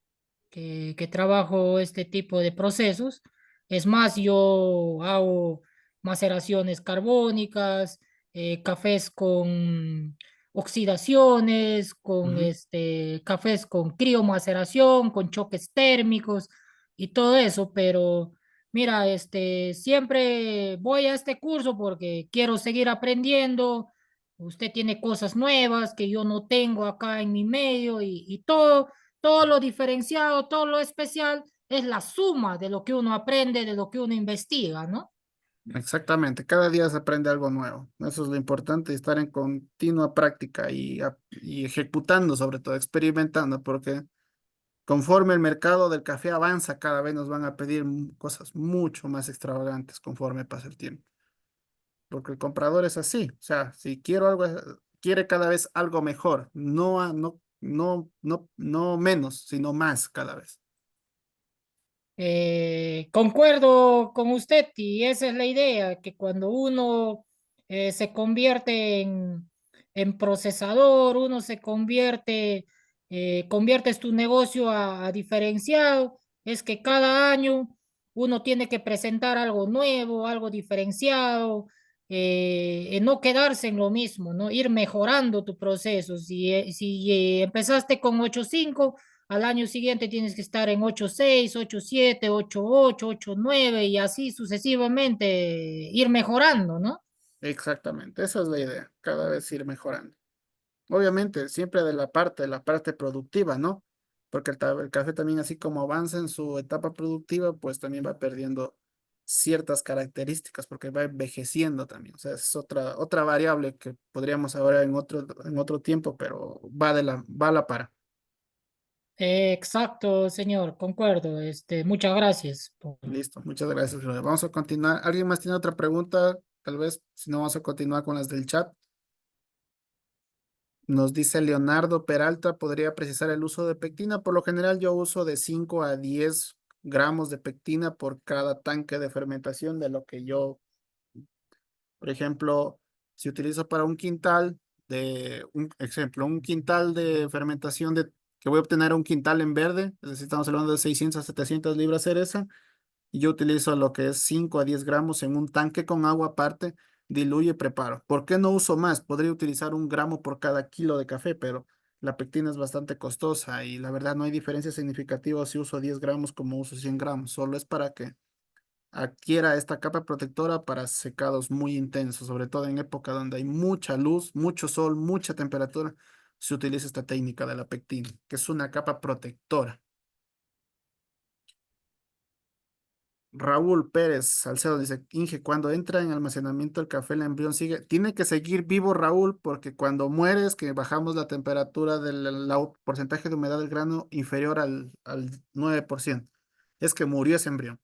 que trabajo este tipo de procesos. Es más, yo hago maceraciones carbónicas, cafés con oxidaciones, con Ujú. cafés con criomaceración, con choques térmicos y todo eso, pero mira, siempre voy a este curso porque quiero seguir aprendiendo. Usted tiene cosas nuevas que yo no tengo acá en mi medio y todo lo diferenciado, todo lo especial es la suma de lo que uno aprende, de lo que uno investiga, ¿no? Exactamente, cada día se aprende algo nuevo. Eso es lo importante, estar en continua práctica y ejecutando, sobre todo experimentando, porque conforme el mercado del café avanza, cada vez nos van a pedir cosas mucho más extravagantes conforme pasa el tiempo. Porque el comprador es así, o sea, si quiero algo, quiere cada vez algo mejor, no menos, sino más cada vez. Concuerdo con usted y esa es la idea, que cuando uno se convierte en procesador, uno se conviertes tu negocio a diferenciado, es que cada año uno tiene que presentar algo nuevo, algo diferenciado, en no quedarse en lo mismo, ¿no? Ir mejorando tu proceso. Si empezaste con 8.5, al año siguiente tienes que estar en 8.6, 8.7, 8.8, 8.9 y así sucesivamente ir mejorando, ¿no? Exactamente, esa es la idea, cada vez ir mejorando. Obviamente, siempre de la parte productiva, ¿no? Porque el café también, así como avanza en su etapa productiva, pues también va perdiendo ciertas características porque va envejeciendo también. O sea, es otra variable que podríamos hablar en otro tiempo, pero va a la par. Exacto, señor, concuerdo. Muchas gracias. Listo, muchas gracias, Gloria. Vamos a continuar. ¿Alguien más tiene otra pregunta? Tal vez, si no, vamos a continuar con las del chat. Nos dice Leonardo Peralta, ¿podría precisar el uso de pectina? Por lo general yo uso de 5 a 10 gramos de pectina por cada tanque de fermentación de lo que yo, por ejemplo, si utilizo para un quintal un ejemplo, un quintal de fermentación que voy a obtener un quintal en verde, es decir, estamos hablando de 600 a 700 libras cereza, y yo utilizo lo que es 5 a 10 gramos en un tanque con agua aparte, diluyo y preparo. ¿Por qué no uso más? Podría utilizar 1 gramo por cada kilo de café, pero la pectina es bastante costosa y la verdad no hay diferencia significativa si uso 10 gramos como uso 100 gramos. Solo es para que adquiera esta capa protectora para secados muy intensos, sobre todo en época donde hay mucha luz, mucho sol, mucha temperatura. Se utiliza esta técnica de la pectina, que es una capa protectora. Raúl Pérez Salcedo dice, Inge, cuando entra en almacenamiento el café, el embrión tiene que seguir vivo, Raúl, porque cuando mueres, que bajamos la temperatura del porcentaje de humedad del grano inferior al 9%, es que murió ese embrión.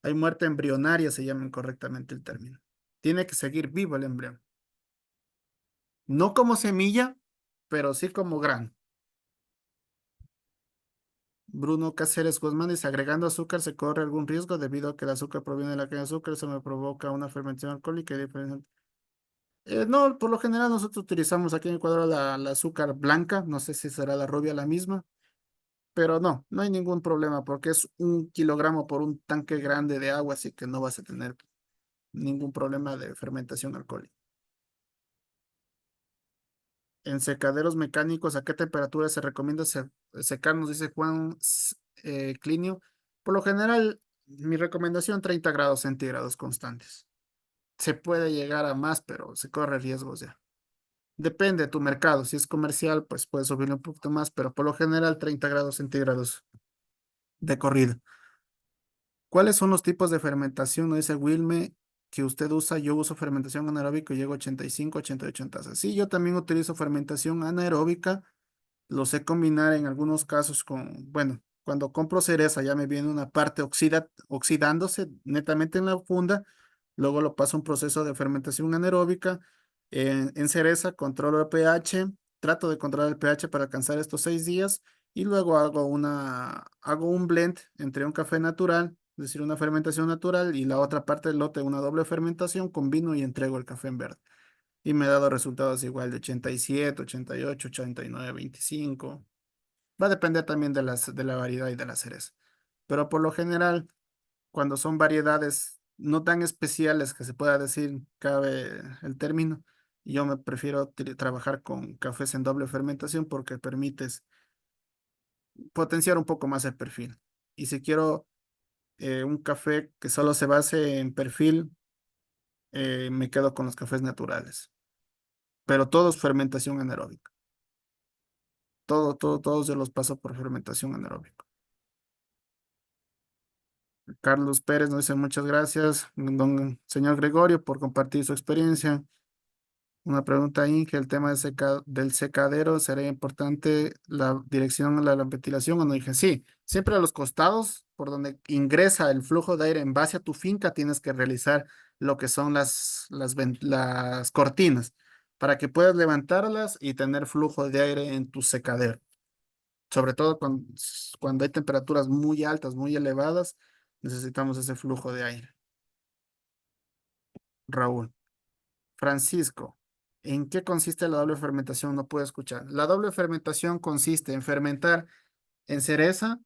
Hay muerte embrionaria, se llama incorrectamente el término. Tiene que seguir vivo el embrión. No como semilla, pero sí como grano. Bruno Cáceres Guzmán dice, agregando azúcar se corre algún riesgo debido a que el azúcar proviene de la caña de azúcar, se me provoca una fermentación alcohólica y diferente. No, por lo general nosotros utilizamos aquí en Ecuador la azúcar blanca, no sé si será la rubia la misma, pero no hay ningún problema porque es 1 kilogramo por un tanque grande de agua, así que no vas a tener ningún problema de fermentación alcohólica. En secaderos mecánicos, ¿a qué temperatura se recomienda secar? Nos dice Juan Clinio. Por lo general, mi recomendación 30 grados centígrados constantes. Se puede llegar a más, pero se corre riesgos ya. Depende de tu mercado. Si es comercial, pues puedes subirle un poquito más, pero por lo general 30 grados centígrados de corrido. ¿Cuáles son los tipos de fermentación? No dice Wilme que usted usa. Yo uso fermentación anaeróbica y llego a 85, 88 en tazas. Sí, yo también utilizo fermentación anaeróbica. Lo sé combinar en algunos casos con, bueno, Cuando compro cereza ya me viene una parte oxidándose netamente en la funda, luego lo paso a un proceso de fermentación anaeróbica. En cereza controlo el pH, trato de controlar el pH para alcanzar estos 6 días y luego hago un blend entre un café natural, es decir, una fermentación natural y la otra parte del lote, una doble fermentación con vino y entrego el café en verde. Y me ha dado resultados igual de 87, 88, 89, 25. Va a depender también de la variedad y de la cereza. Pero por lo general, cuando son variedades no tan especiales que se pueda decir, cabe el término, yo me prefiero trabajar con cafés en doble fermentación porque permites potenciar un poco más el perfil. Y si quiero un café que solo se base en perfil, me quedo con los cafés naturales. Pero todos fermentación anaeróbica. Todos yo los paso por fermentación anaeróbica. Carlos Pérez nos dice muchas gracias, don señor Gregorio, por compartir su experiencia. Una pregunta ahí, que el tema del secadero, ¿sería importante la dirección a la ventilación o no? Dije, sí, siempre a los costados, por donde ingresa el flujo de aire en base a tu finca, tienes que realizar lo que son las cortinas, para que puedas levantarlas y tener flujo de aire en tu secadero. Sobre todo cuando hay temperaturas muy altas, muy elevadas, necesitamos ese flujo de aire. Raúl. Francisco, ¿en qué consiste la doble fermentación? No puedo escuchar. La doble fermentación consiste en fermentar en cereza,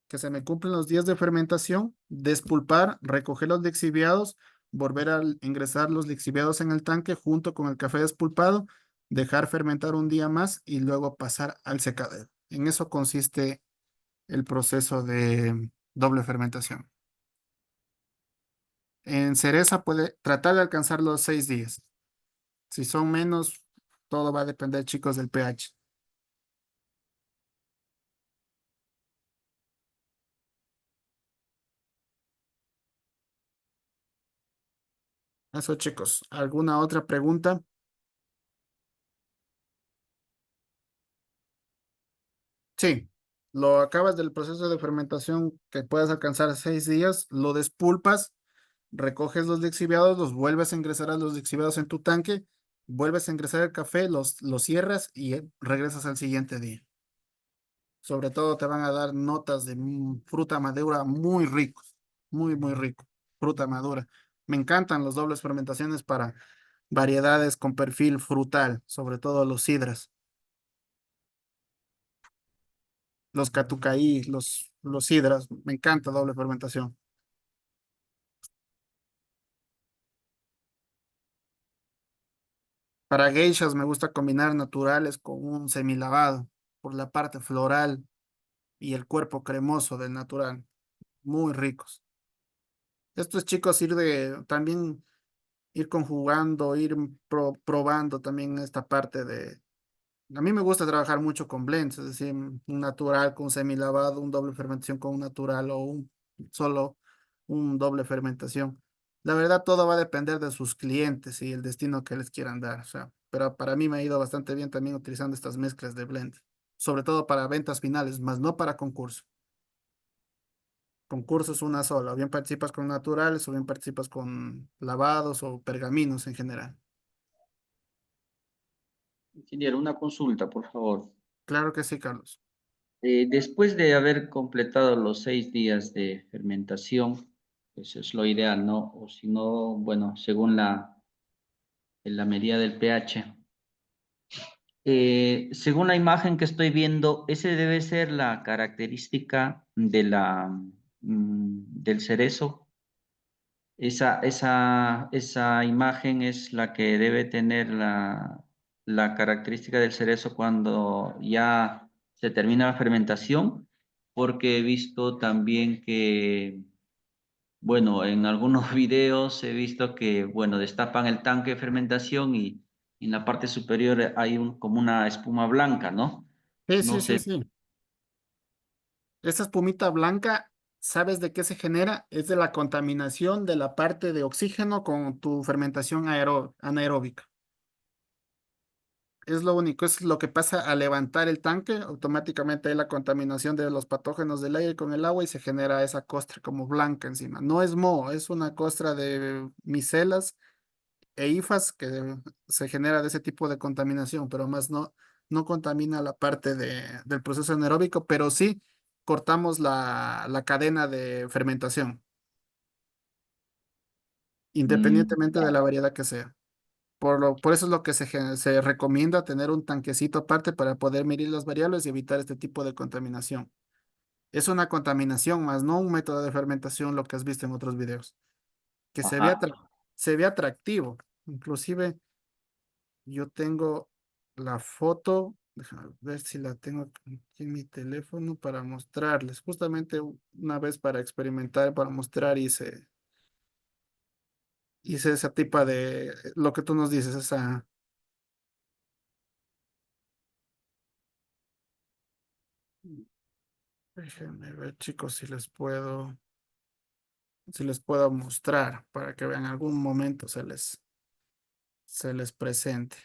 que se me cumplen los días de fermentación, despulpar, recoger los lixiviados, volver a ingresar los lixiviados en el tanque junto con el café despulpado, dejar fermentar un día más y luego pasar al secadero. En eso consiste el proceso de doble fermentación. En cereza puede tratar de alcanzar los 6 días. Si son menos, todo va a depender, chicos, del pH. Eso, chicos. ¿Alguna otra pregunta? Sí. Lo acabas del proceso de fermentación que puedes alcanzar 6 días, lo despulpas, recoges los lixiviados, los vuelves a ingresar a los lixiviados en tu tanque, vuelves a ingresar el café, los cierras y regresas al siguiente día. Sobre todo te van a dar notas de fruta madura muy ricos, muy, muy rico. Fruta madura. Me encantan las dobles fermentaciones para variedades con perfil frutal, sobre todo los sidras, los catucaí, los sidras. Me encanta doble fermentación. Para geishas me gusta combinar naturales con un semilavado por la parte floral y el cuerpo cremoso del natural. Muy ricos. Estos chicos también ir conjugando, ir probando también esta parte de... A mí me gusta trabajar mucho con blends, es decir, un natural con semilavado, un doble fermentación con un natural o solo un doble fermentación. La verdad, todo va a depender de sus clientes y el destino que les quieran dar. O sea, pero para mí me ha ido bastante bien también utilizando estas mezclas de blend, sobre todo para ventas finales, más no para concurso. Concurso es una sola, o bien participas con naturales o bien participas con lavados o pergaminos en general. Ingeniero, una consulta, por favor. Claro que sí, Carlos. Después de haber completado los 6 días de fermentación, eso es lo ideal, ¿no? O si no, bueno, según la medida del pH. Según la imagen que estoy viendo, ese debe ser la característica del cerezo. Esa imagen es la que debe tener la característica del cerezo cuando ya se termina la fermentación, porque he visto también que, bueno, en algunos videos he visto que, bueno, destapan el tanque de fermentación y en la parte superior hay como una espuma blanca, ¿no? Sí, No sí, sí, sé. sí. Esta espumita blanca, ¿sabes de qué se genera? Es de la contaminación de la parte de oxígeno con tu fermentación anaeróbica. Es lo único, es lo que pasa al levantar el tanque, automáticamente hay la contaminación de los patógenos del aire con el agua y se genera esa costra como blanca encima. No es moho, es una costra de micelas e hifas que se genera de ese tipo de contaminación, pero más no contamina la parte del proceso anaeróbico, pero sí cortamos la cadena de fermentación, independientemente de Ya. la variedad que sea. Por eso es lo que se recomienda tener un tanquecito aparte para poder medir las variables y evitar este tipo de contaminación. Es una contaminación más, no un método de fermentación, lo que has visto en otros videos, que Ajá. se ve atractivo. Inclusive yo tengo la foto, déjame ver si la tengo aquí en mi teléfono para mostrarles. Justamente una vez para experimentar, para mostrar, hice esa tipa de lo que tú nos dices, esa. Déjenme ver, chicos, si les puedo mostrar para que vean algún momento se les presente.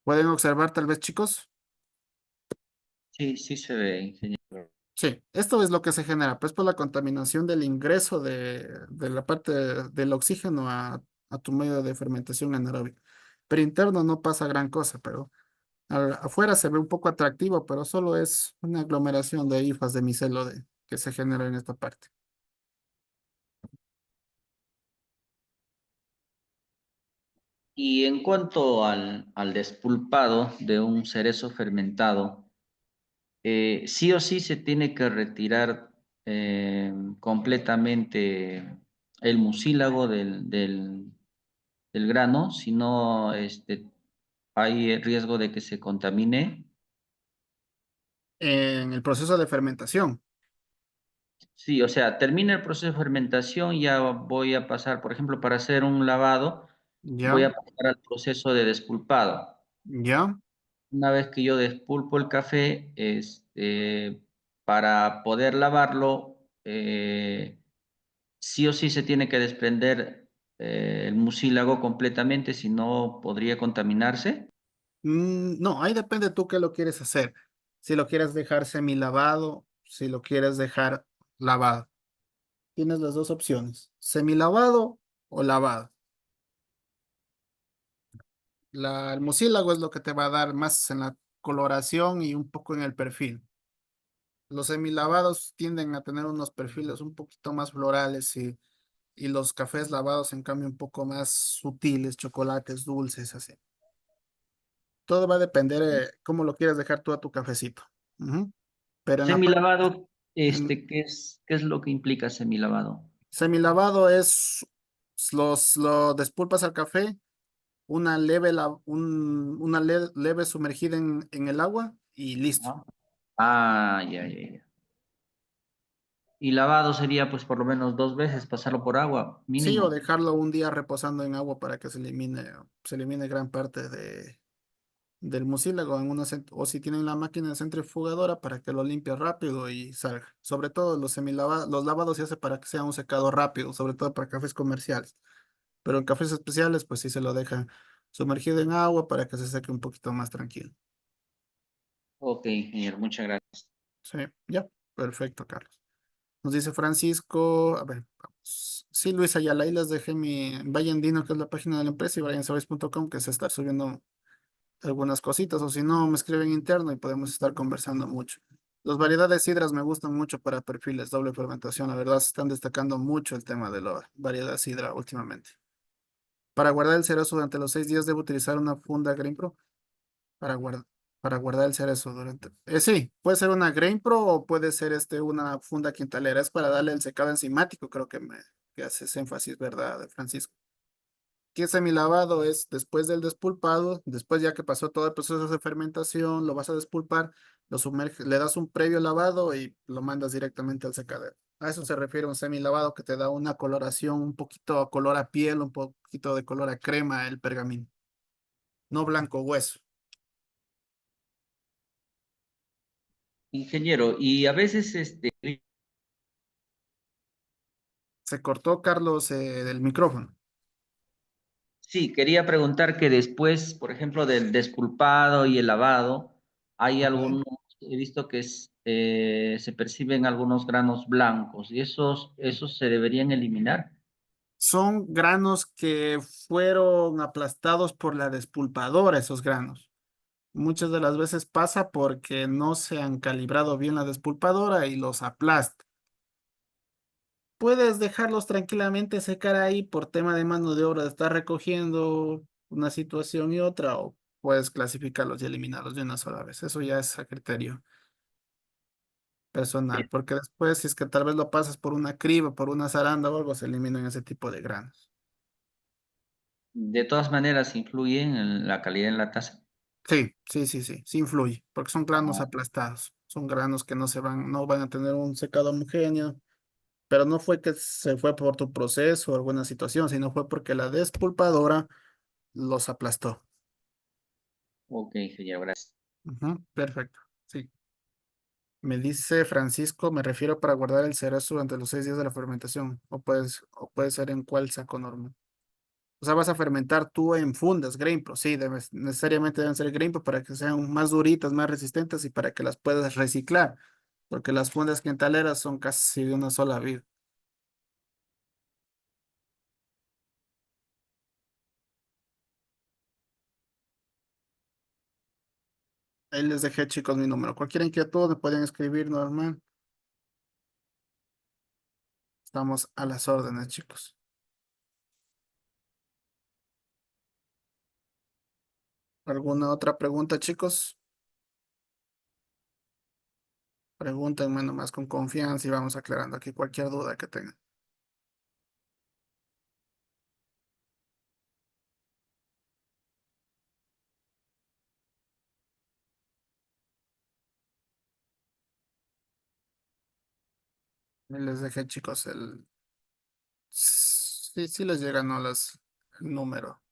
¿Pueden observar tal vez, chicos? Sí, sí se ve, ingeniero. Sí, esto es lo que se genera, pues por la contaminación del ingreso de la parte del oxígeno a tu medio de fermentación anaeróbica. Pero interno no pasa gran cosa, pero afuera se ve un poco atractivo, pero solo es una aglomeración de hifas de micelo que se genera en esta parte. Y en cuanto al despulpado de un cerezo fermentado, sí o sí se tiene que retirar completamente el mucílago del grano, si no hay riesgo de que se contamine. En el proceso de fermentación, Sí, o sea, termina el proceso de fermentación, ya voy a pasar, por ejemplo, para hacer un lavado, voy ¿ya? a pasar al proceso de despulpado. ¿Ya? Una vez que yo despulpo el café, para poder lavarlo, sí o sí se tiene que desprender el mucílago completamente, si no podría contaminarse. No, ahí depende tú qué lo quieres hacer. Si lo quieres dejar semilavado, si lo quieres dejar lavado. Tienes las dos opciones, semilavado o lavado. El mucílago es lo que te va a dar más en la coloración y un poco en el perfil. Los semilavados tienden a tener unos perfiles un poquito más florales y los cafés lavados, en cambio, un poco más sutiles, chocolates, dulces, así. Todo va a depender cómo lo quieras dejar tú a tu cafecito. Ujú. Pero en la parte Semilavado, en ¿qué es lo que implica semilavado? semilavado es lo despulpas al café, una leve sumergida en el agua y listo. Ajá. Ah, ya, ya, ya. Y lavado sería pues por lo menos 2 veces pasarlo por agua, Sí, o mínimo. dejarlo un día reposando en agua para que se elimine gran parte del mucílago o si tienen la máquina centrifugadora para que lo limpie rápido y salga. Sobre todo los lavados se hace para que sea un secado rápido, sobre todo para cafés comerciales. Pero en cafés especiales, pues sí se lo deja sumergido en agua para que se seque un poquito más tranquilo. Ok, ingeniero, muchas gracias. Sí, ya, perfecto, Carlos. Nos dice Francisco, a ver, vamos. Sí, Luis Ayala, ahí les dejé en Valle Andino, que es la página de la empresa, y briansabes.com, que se está subiendo algunas cositas, o si no, me escriben interno y podemos estar conversando mucho. Las variedades sidras me gustan mucho para perfiles, doble fermentación, la verdad se están destacando mucho el tema de la variedad sidra últimamente. Para guardar el cerezo durante los 6 días debo utilizar una funda Grain Pro para guardar. Para guardar el cerezo durante. Sí, puede ser una Grain Pro o puede ser una funda quintalera. Es para darle el secado enzimático, creo que haces énfasis, ¿verdad, Francisco? Que semilavado es después del despulpado, después ya que pasó todo el proceso de fermentación, lo vas a despulpar, lo sumerges, le das un previo lavado y lo mandas directamente al secadero. A eso se refiere un semilavado que te da una coloración un poquito color a piel, un poquito de color a crema el pergamino, no blanco hueso. Ingeniero, y a veces Se cortó, Carlos, del micrófono. Sí, quería preguntar que después, por ejemplo, del despulpado y el lavado, hay Ok. algunos, he visto que se perciben algunos granos blancos y esos se deberían eliminar. Son granos que fueron aplastados por la despulpadora, esos granos. Muchas de las veces pasa porque no se han calibrado bien la despulpadora y los aplasta. Puedes dejarlos tranquilamente secar ahí por tema de mano de obra, de estar recogiendo una situación y otra, o puedes clasificarlos y eliminarlos de una sola vez. Eso ya es a criterio personal, porque después, si es que tal vez lo pasas por una criba, por una zaranda o algo, se eliminan ese tipo de granos. De todas maneras, influyen en la calidad en la taza. Sí, sí, sí, sí, sí influye, porque son granos aplastados, son granos que no van a tener un secado homogéneo, pero no fue que se fue por tu proceso o alguna situación, sino fue porque la despulpadora los aplastó. Ok, señor, gracias. Ujú, perfecto, sí. Me dice Francisco, me refiero para guardar el cerezo durante los 6 días de la fermentación, o puede ser en cuál saco normal. O sea, vas a fermentar tú en fundas, Grain Pro, sí, necesariamente deben ser Grain Pro para que sean más duritas, más resistentes y para que las puedas reciclar, porque las fundas quintaleras son casi de una sola vida. Ahí les dejé, chicos, mi número. Cualquier inquietud me pueden escribir normal. Estamos a las órdenes, chicos. ¿Alguna otra pregunta, chicos? Pregúntenme nomás con confianza y vamos aclarando aquí cualquier duda que tengan. Ahí les dejé, chicos, Sí, sí les llega, ¿no? El número.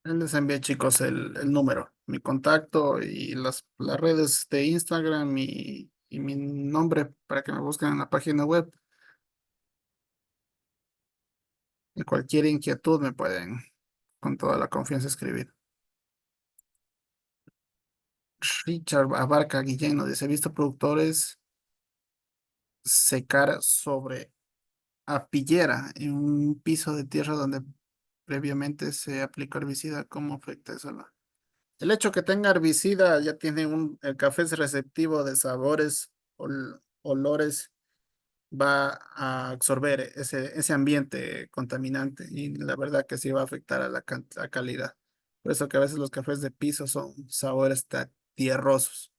Ahí les envié, chicos, el número, mi contacto y las redes de Instagram y mi nombre para que me busquen en la página web. Y cualquier inquietud me pueden con toda la confianza escribir. Richard Abarca Guillén nos dice, he visto productores secar sobre apillera en un piso de tierra donde previamente se aplicó herbicida. ¿Cómo afecta eso? El hecho que tenga herbicida ya tiene el café es receptivo de sabores, olores, va a absorber ese ambiente contaminante y la verdad que sí va a afectar a la calidad. Por eso que a veces los cafés de piso son sabores tierrosos.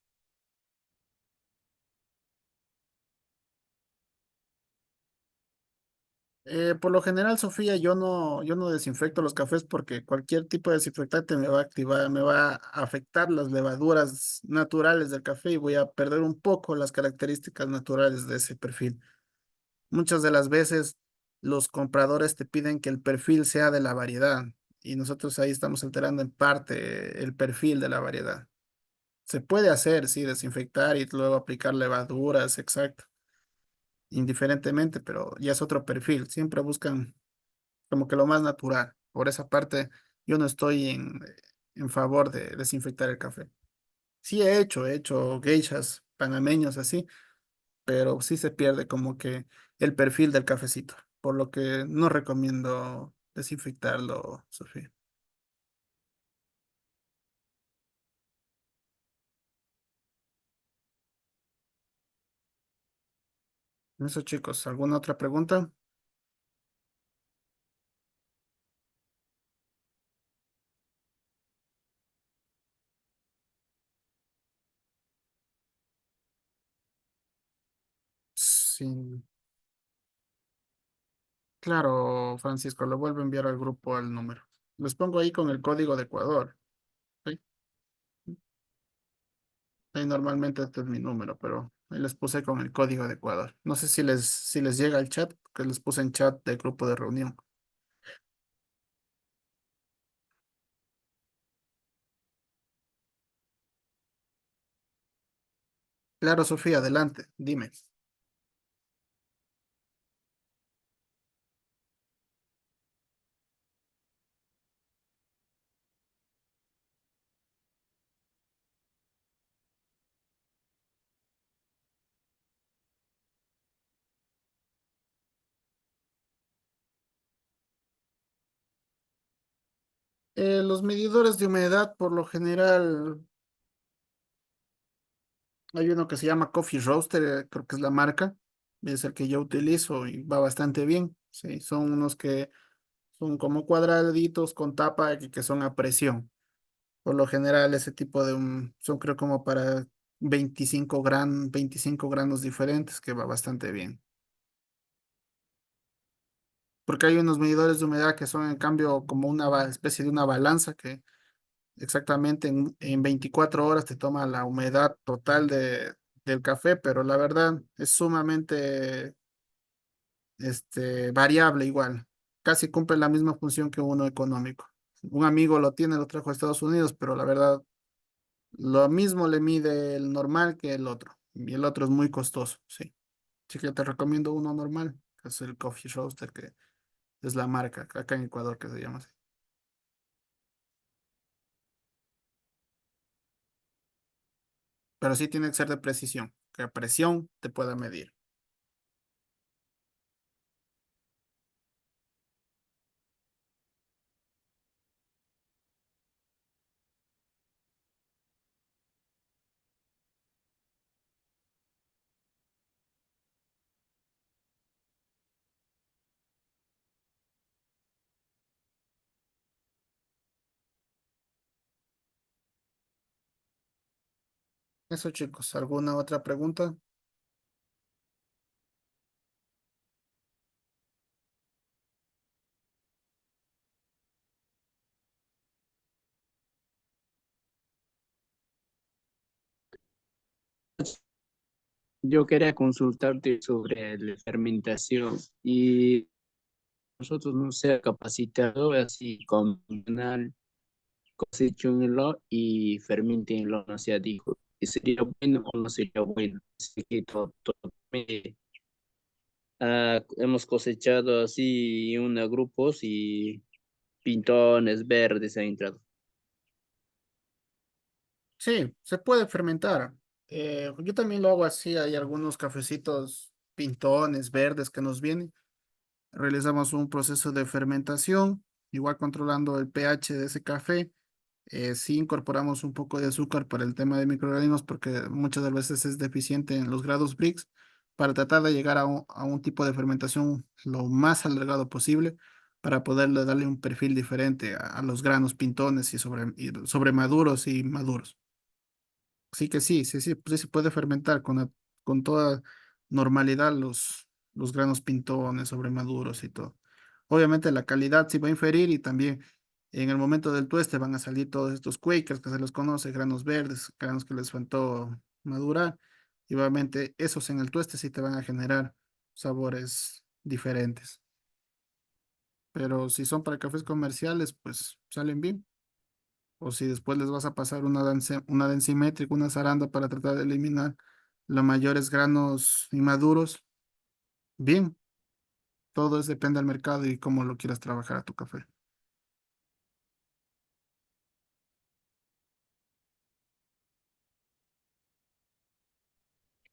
Por lo general, Sofía, yo no desinfecto los cafés porque cualquier tipo de desinfectante me va a activar, me va a afectar las levaduras naturales del café y voy a perder un poco las características naturales de ese perfil. Muchas de las veces los compradores te piden que el perfil sea de la variedad y nosotros ahí estamos alterando en parte el perfil de la variedad. Se puede hacer, sí, desinfectar y luego aplicar levaduras, exacto, indiferentemente, pero ya es otro perfil. Siempre buscan como que lo más natural. Por esa parte, yo no estoy en favor de desinfectar el café. Sí he hecho geishas panameños así, pero sí se pierde como que el perfil del cafecito, por lo que no recomiendo desinfectarlo, Sofía. Eso, chicos, ¿alguna otra pregunta? Sí, claro, Francisco, lo vuelvo a enviar al grupo el número. Les pongo ahí con el código de Ecuador. ¿Sí? Ahí normalmente este es mi número, pero Ahí les puse con el código de Ecuador. No sé si les llega el chat, que les puse en chat del grupo de reunión. Claro, Sofía, adelante, dime. Los medidores de humedad, por lo general, hay uno que se llama Coffee Roaster, creo que es la marca, es el que yo utilizo y va bastante bien. Sí, son unos que son como cuadraditos con tapa que son a presión. Por lo general, ese tipo de son creo como para 25 granos diferentes, que va bastante bien. Porque hay unos medidores de humedad que son en cambio como una especie de una balanza que exactamente en 24 horas te toma la humedad total del café, pero la verdad es sumamente variable igual. Casi cumple la misma función que uno económico. Un amigo lo tiene, lo trajo a Estados Unidos, pero la verdad lo mismo le mide el normal que el otro. Y el otro es muy costoso, sí. Así que te recomiendo uno normal, que es el Coffee Roaster, que es la marca acá en Ecuador que se llama así. Pero sí tiene que ser de precisión, que a presión te pueda medir. Eso, chicos, ¿alguna otra pregunta? Yo quería consultarte sobre la fermentación y nosotros no se ha capacitado así convencional, cosecho en el lot y fermente en el lot, no se dijo, ¿sería bueno o no sería bueno? Así que hemos cosechado así una grupos y pintones verdes ha entrado. Sí, se puede fermentar. Yo también lo hago así. Hay algunos cafecitos pintones verdes que nos vienen. Realizamos un proceso de fermentación, igual controlando el pH de ese café. Sí incorporamos un poco de azúcar para el tema de microorganismos porque muchas de las veces es deficiente en los grados Brix para tratar de llegar a un tipo de fermentación lo más alargado posible para poderle darle un perfil diferente a los granos pintones y sobre maduros y maduros. Así que sí se puede fermentar con toda normalidad los granos pintones sobre maduros y todo. Obviamente la calidad sí va a inferir y también en el momento del tueste van a salir todos estos quakers que se los conoce, granos verdes, granos que les faltó madurar. Y obviamente esos en el tueste sí te van a generar sabores diferentes. Pero si son para cafés comerciales, pues salen bien. O si después les vas a pasar una densimétrica, una zaranda para tratar de eliminar los mayores granos inmaduros, bien, todo eso depende del mercado y cómo lo quieras trabajar a tu café.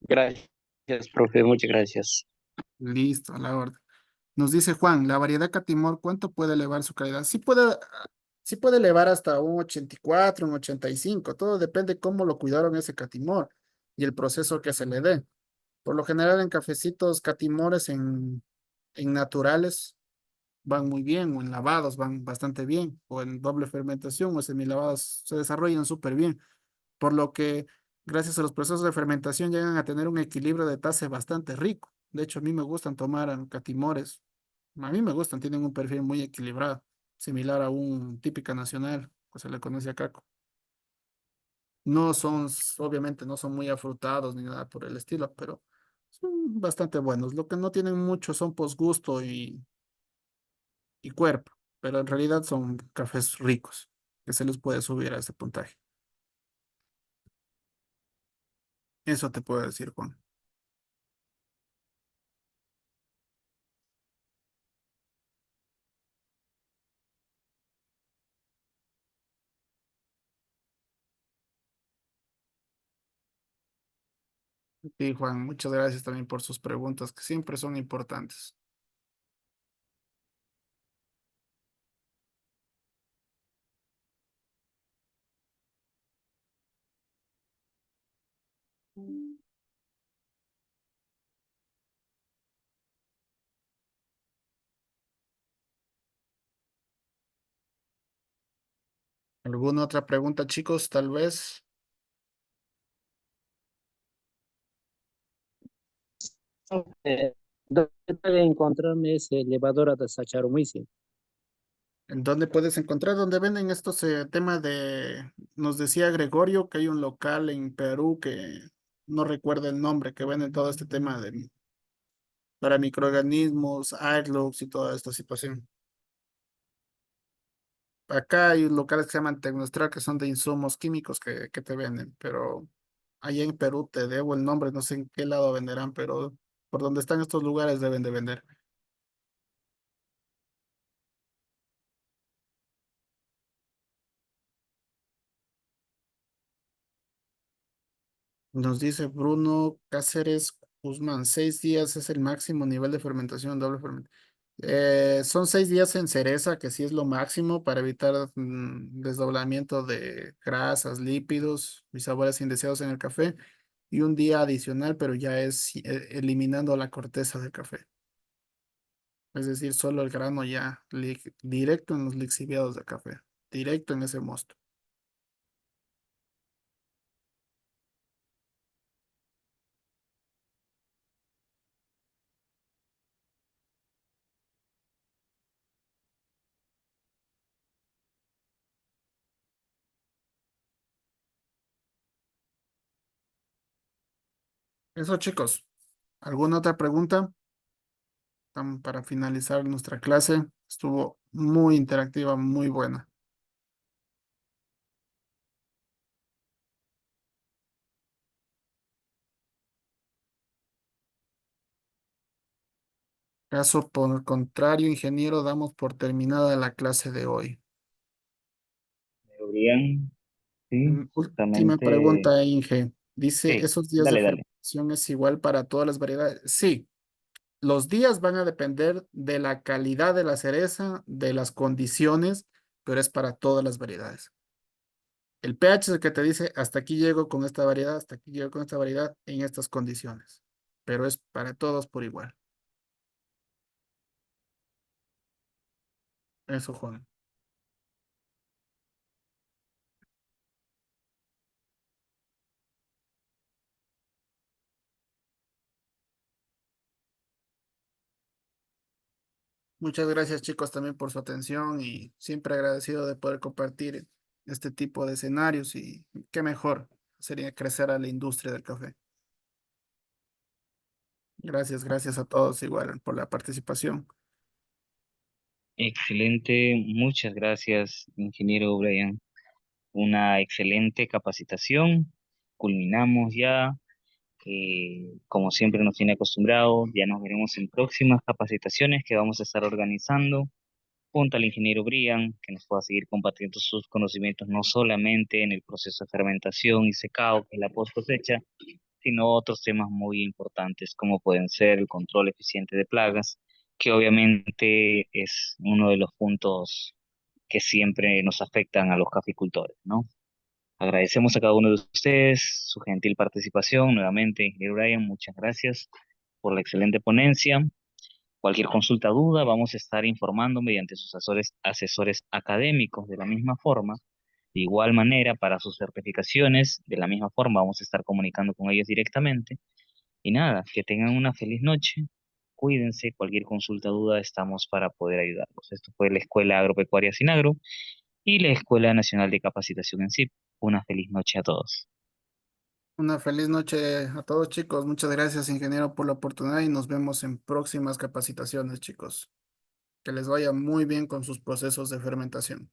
Gracias, profe, muchas gracias. Listo, a la orden. Nos dice Juan, la variedad Catimor, ¿cuánto puede elevar su calidad? Sí puede elevar hasta un 84, un 85, todo depende cómo lo cuidaron ese Catimor y el proceso que se le dé. Por lo general en cafecitos Catimores en naturales van muy bien, o en lavados van bastante bien, o en doble fermentación o semilavados se desarrollan súper bien, por lo que gracias a los procesos de fermentación llegan a tener un equilibrio de tasa bastante rico. De hecho, a mí me gustan tomar catimores, a mí me gustan, tienen un perfil muy equilibrado, similar a un típica nacional, que se le conoce acá. No son, obviamente no son muy afrutados ni nada por el estilo, pero son bastante buenos. Lo que no tienen mucho son posgusto y cuerpo, pero en realidad son cafés ricos, que se les puede subir a ese puntaje. Eso te puedo decir, Juan. Y Juan, muchas gracias también por sus preguntas, que siempre son importantes. ¿Alguna otra pregunta, chicos? Tal vez. ¿Dónde puede encontrarme ese elevador de Sacharomuisi? ¿En dónde puedes encontrar? ¿Dónde venden estos temas de... Nos decía Gregorio que hay un local en Perú que no recuerdo el nombre, que venden todo este tema de para microorganismos, iLooks y toda esta situación. Acá hay locales que se llaman Tecnostral que son de insumos químicos que te venden, pero allá en Perú te debo el nombre, no sé en qué lado venderán, pero por donde están estos lugares deben de vender. Nos dice Bruno Cáceres Guzmán, 6 días es el máximo nivel de fermentación, doble fermentación. Son 6 días en cereza, que sí es lo máximo para evitar desdoblamiento de grasas, lípidos y sabores indeseados en el café. Y un día adicional, pero ya es eliminando la corteza del café. Es decir, solo el grano ya directo en los lixiviados de café, directo en ese mosto. Eso, chicos. ¿Alguna otra pregunta? Para finalizar nuestra clase. Estuvo muy interactiva, muy buena. Caso por el contrario, ingeniero, damos por terminada la clase de hoy. Bien, sí, Última justamente, pregunta, Inge. Dice, sí, ¿esos días de dale, dale. fermentación es igual para todas las variedades? Sí, los días van a depender de la calidad de la cereza, de las condiciones, pero es para todas las variedades. El pH es el que te dice, hasta aquí llego con esta variedad, hasta aquí llego con esta variedad en estas condiciones, pero es para todos por igual. Eso, Juan. Muchas gracias, chicos, también por su atención y siempre agradecido de poder compartir este tipo de escenarios y qué mejor sería crecer a la industria del café. Gracias, gracias a todos igual por la participación. Excelente, muchas gracias, ingeniero Brian. Una excelente capacitación. Culminamos ya, como siempre nos tiene acostumbrado. Ya nos veremos en próximas capacitaciones que vamos a estar organizando junto al ingeniero Brian, que nos pueda seguir compartiendo sus conocimientos no solamente en el proceso de fermentación y secado, que es la post cosecha, sino otros temas muy importantes como pueden ser el control eficiente de plagas, que obviamente es uno de los puntos que siempre nos afectan a los caficultores, ¿no? Agradecemos a cada uno de ustedes su gentil participación. Nuevamente, ingeniero Brian, muchas gracias por la excelente ponencia. Cualquier consulta, duda, vamos a estar informando mediante sus asesores académicos de la misma forma. De igual manera, para sus certificaciones, de la misma forma, vamos a estar comunicando con ellos directamente. Y nada, que tengan una feliz noche. Cuídense, cualquier consulta, duda, estamos para poder ayudarlos. Esto fue la Escuela Agropecuaria Sinagro y la Escuela Nacional de Capacitación en SIP. una feliz noche a todos. Una feliz noche a todos, chicos. Muchas gracias, ingeniero, por la oportunidad y nos vemos en próximas capacitaciones, chicos. Que les vaya muy bien con sus procesos de fermentación.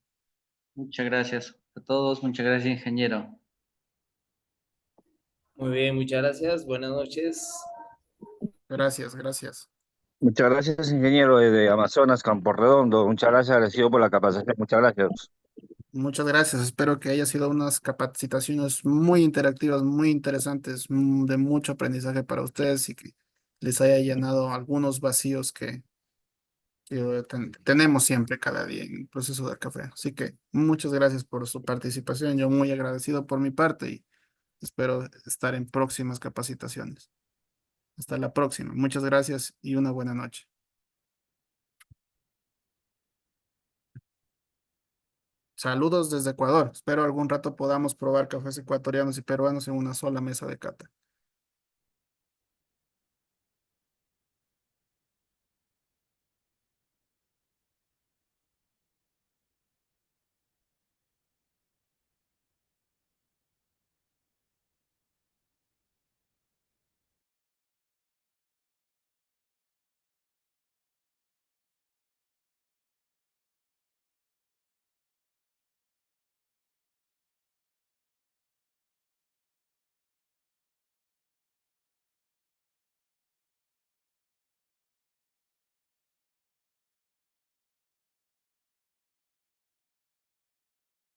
Muchas gracias a todos, muchas gracias, ingeniero. Muy bien, muchas gracias. Buenas noches. Gracias, gracias. Muchas gracias, ingeniero de Amazonas, Campo Redondo. Muchas gracias, agradecido por la capacitación. Muchas gracias. Muchas gracias. Espero que haya sido unas capacitaciones muy interactivas, muy interesantes, de mucho aprendizaje para ustedes y que les haya llenado algunos vacíos que tenemos siempre cada día en el proceso del café. Así que muchas gracias por su participación. Yo muy agradecido por mi parte y espero estar en próximas capacitaciones. Hasta la próxima. Muchas gracias y una buena noche. Saludos desde Ecuador. Espero algún rato podamos probar cafés ecuatorianos y peruanos en una sola mesa de cata.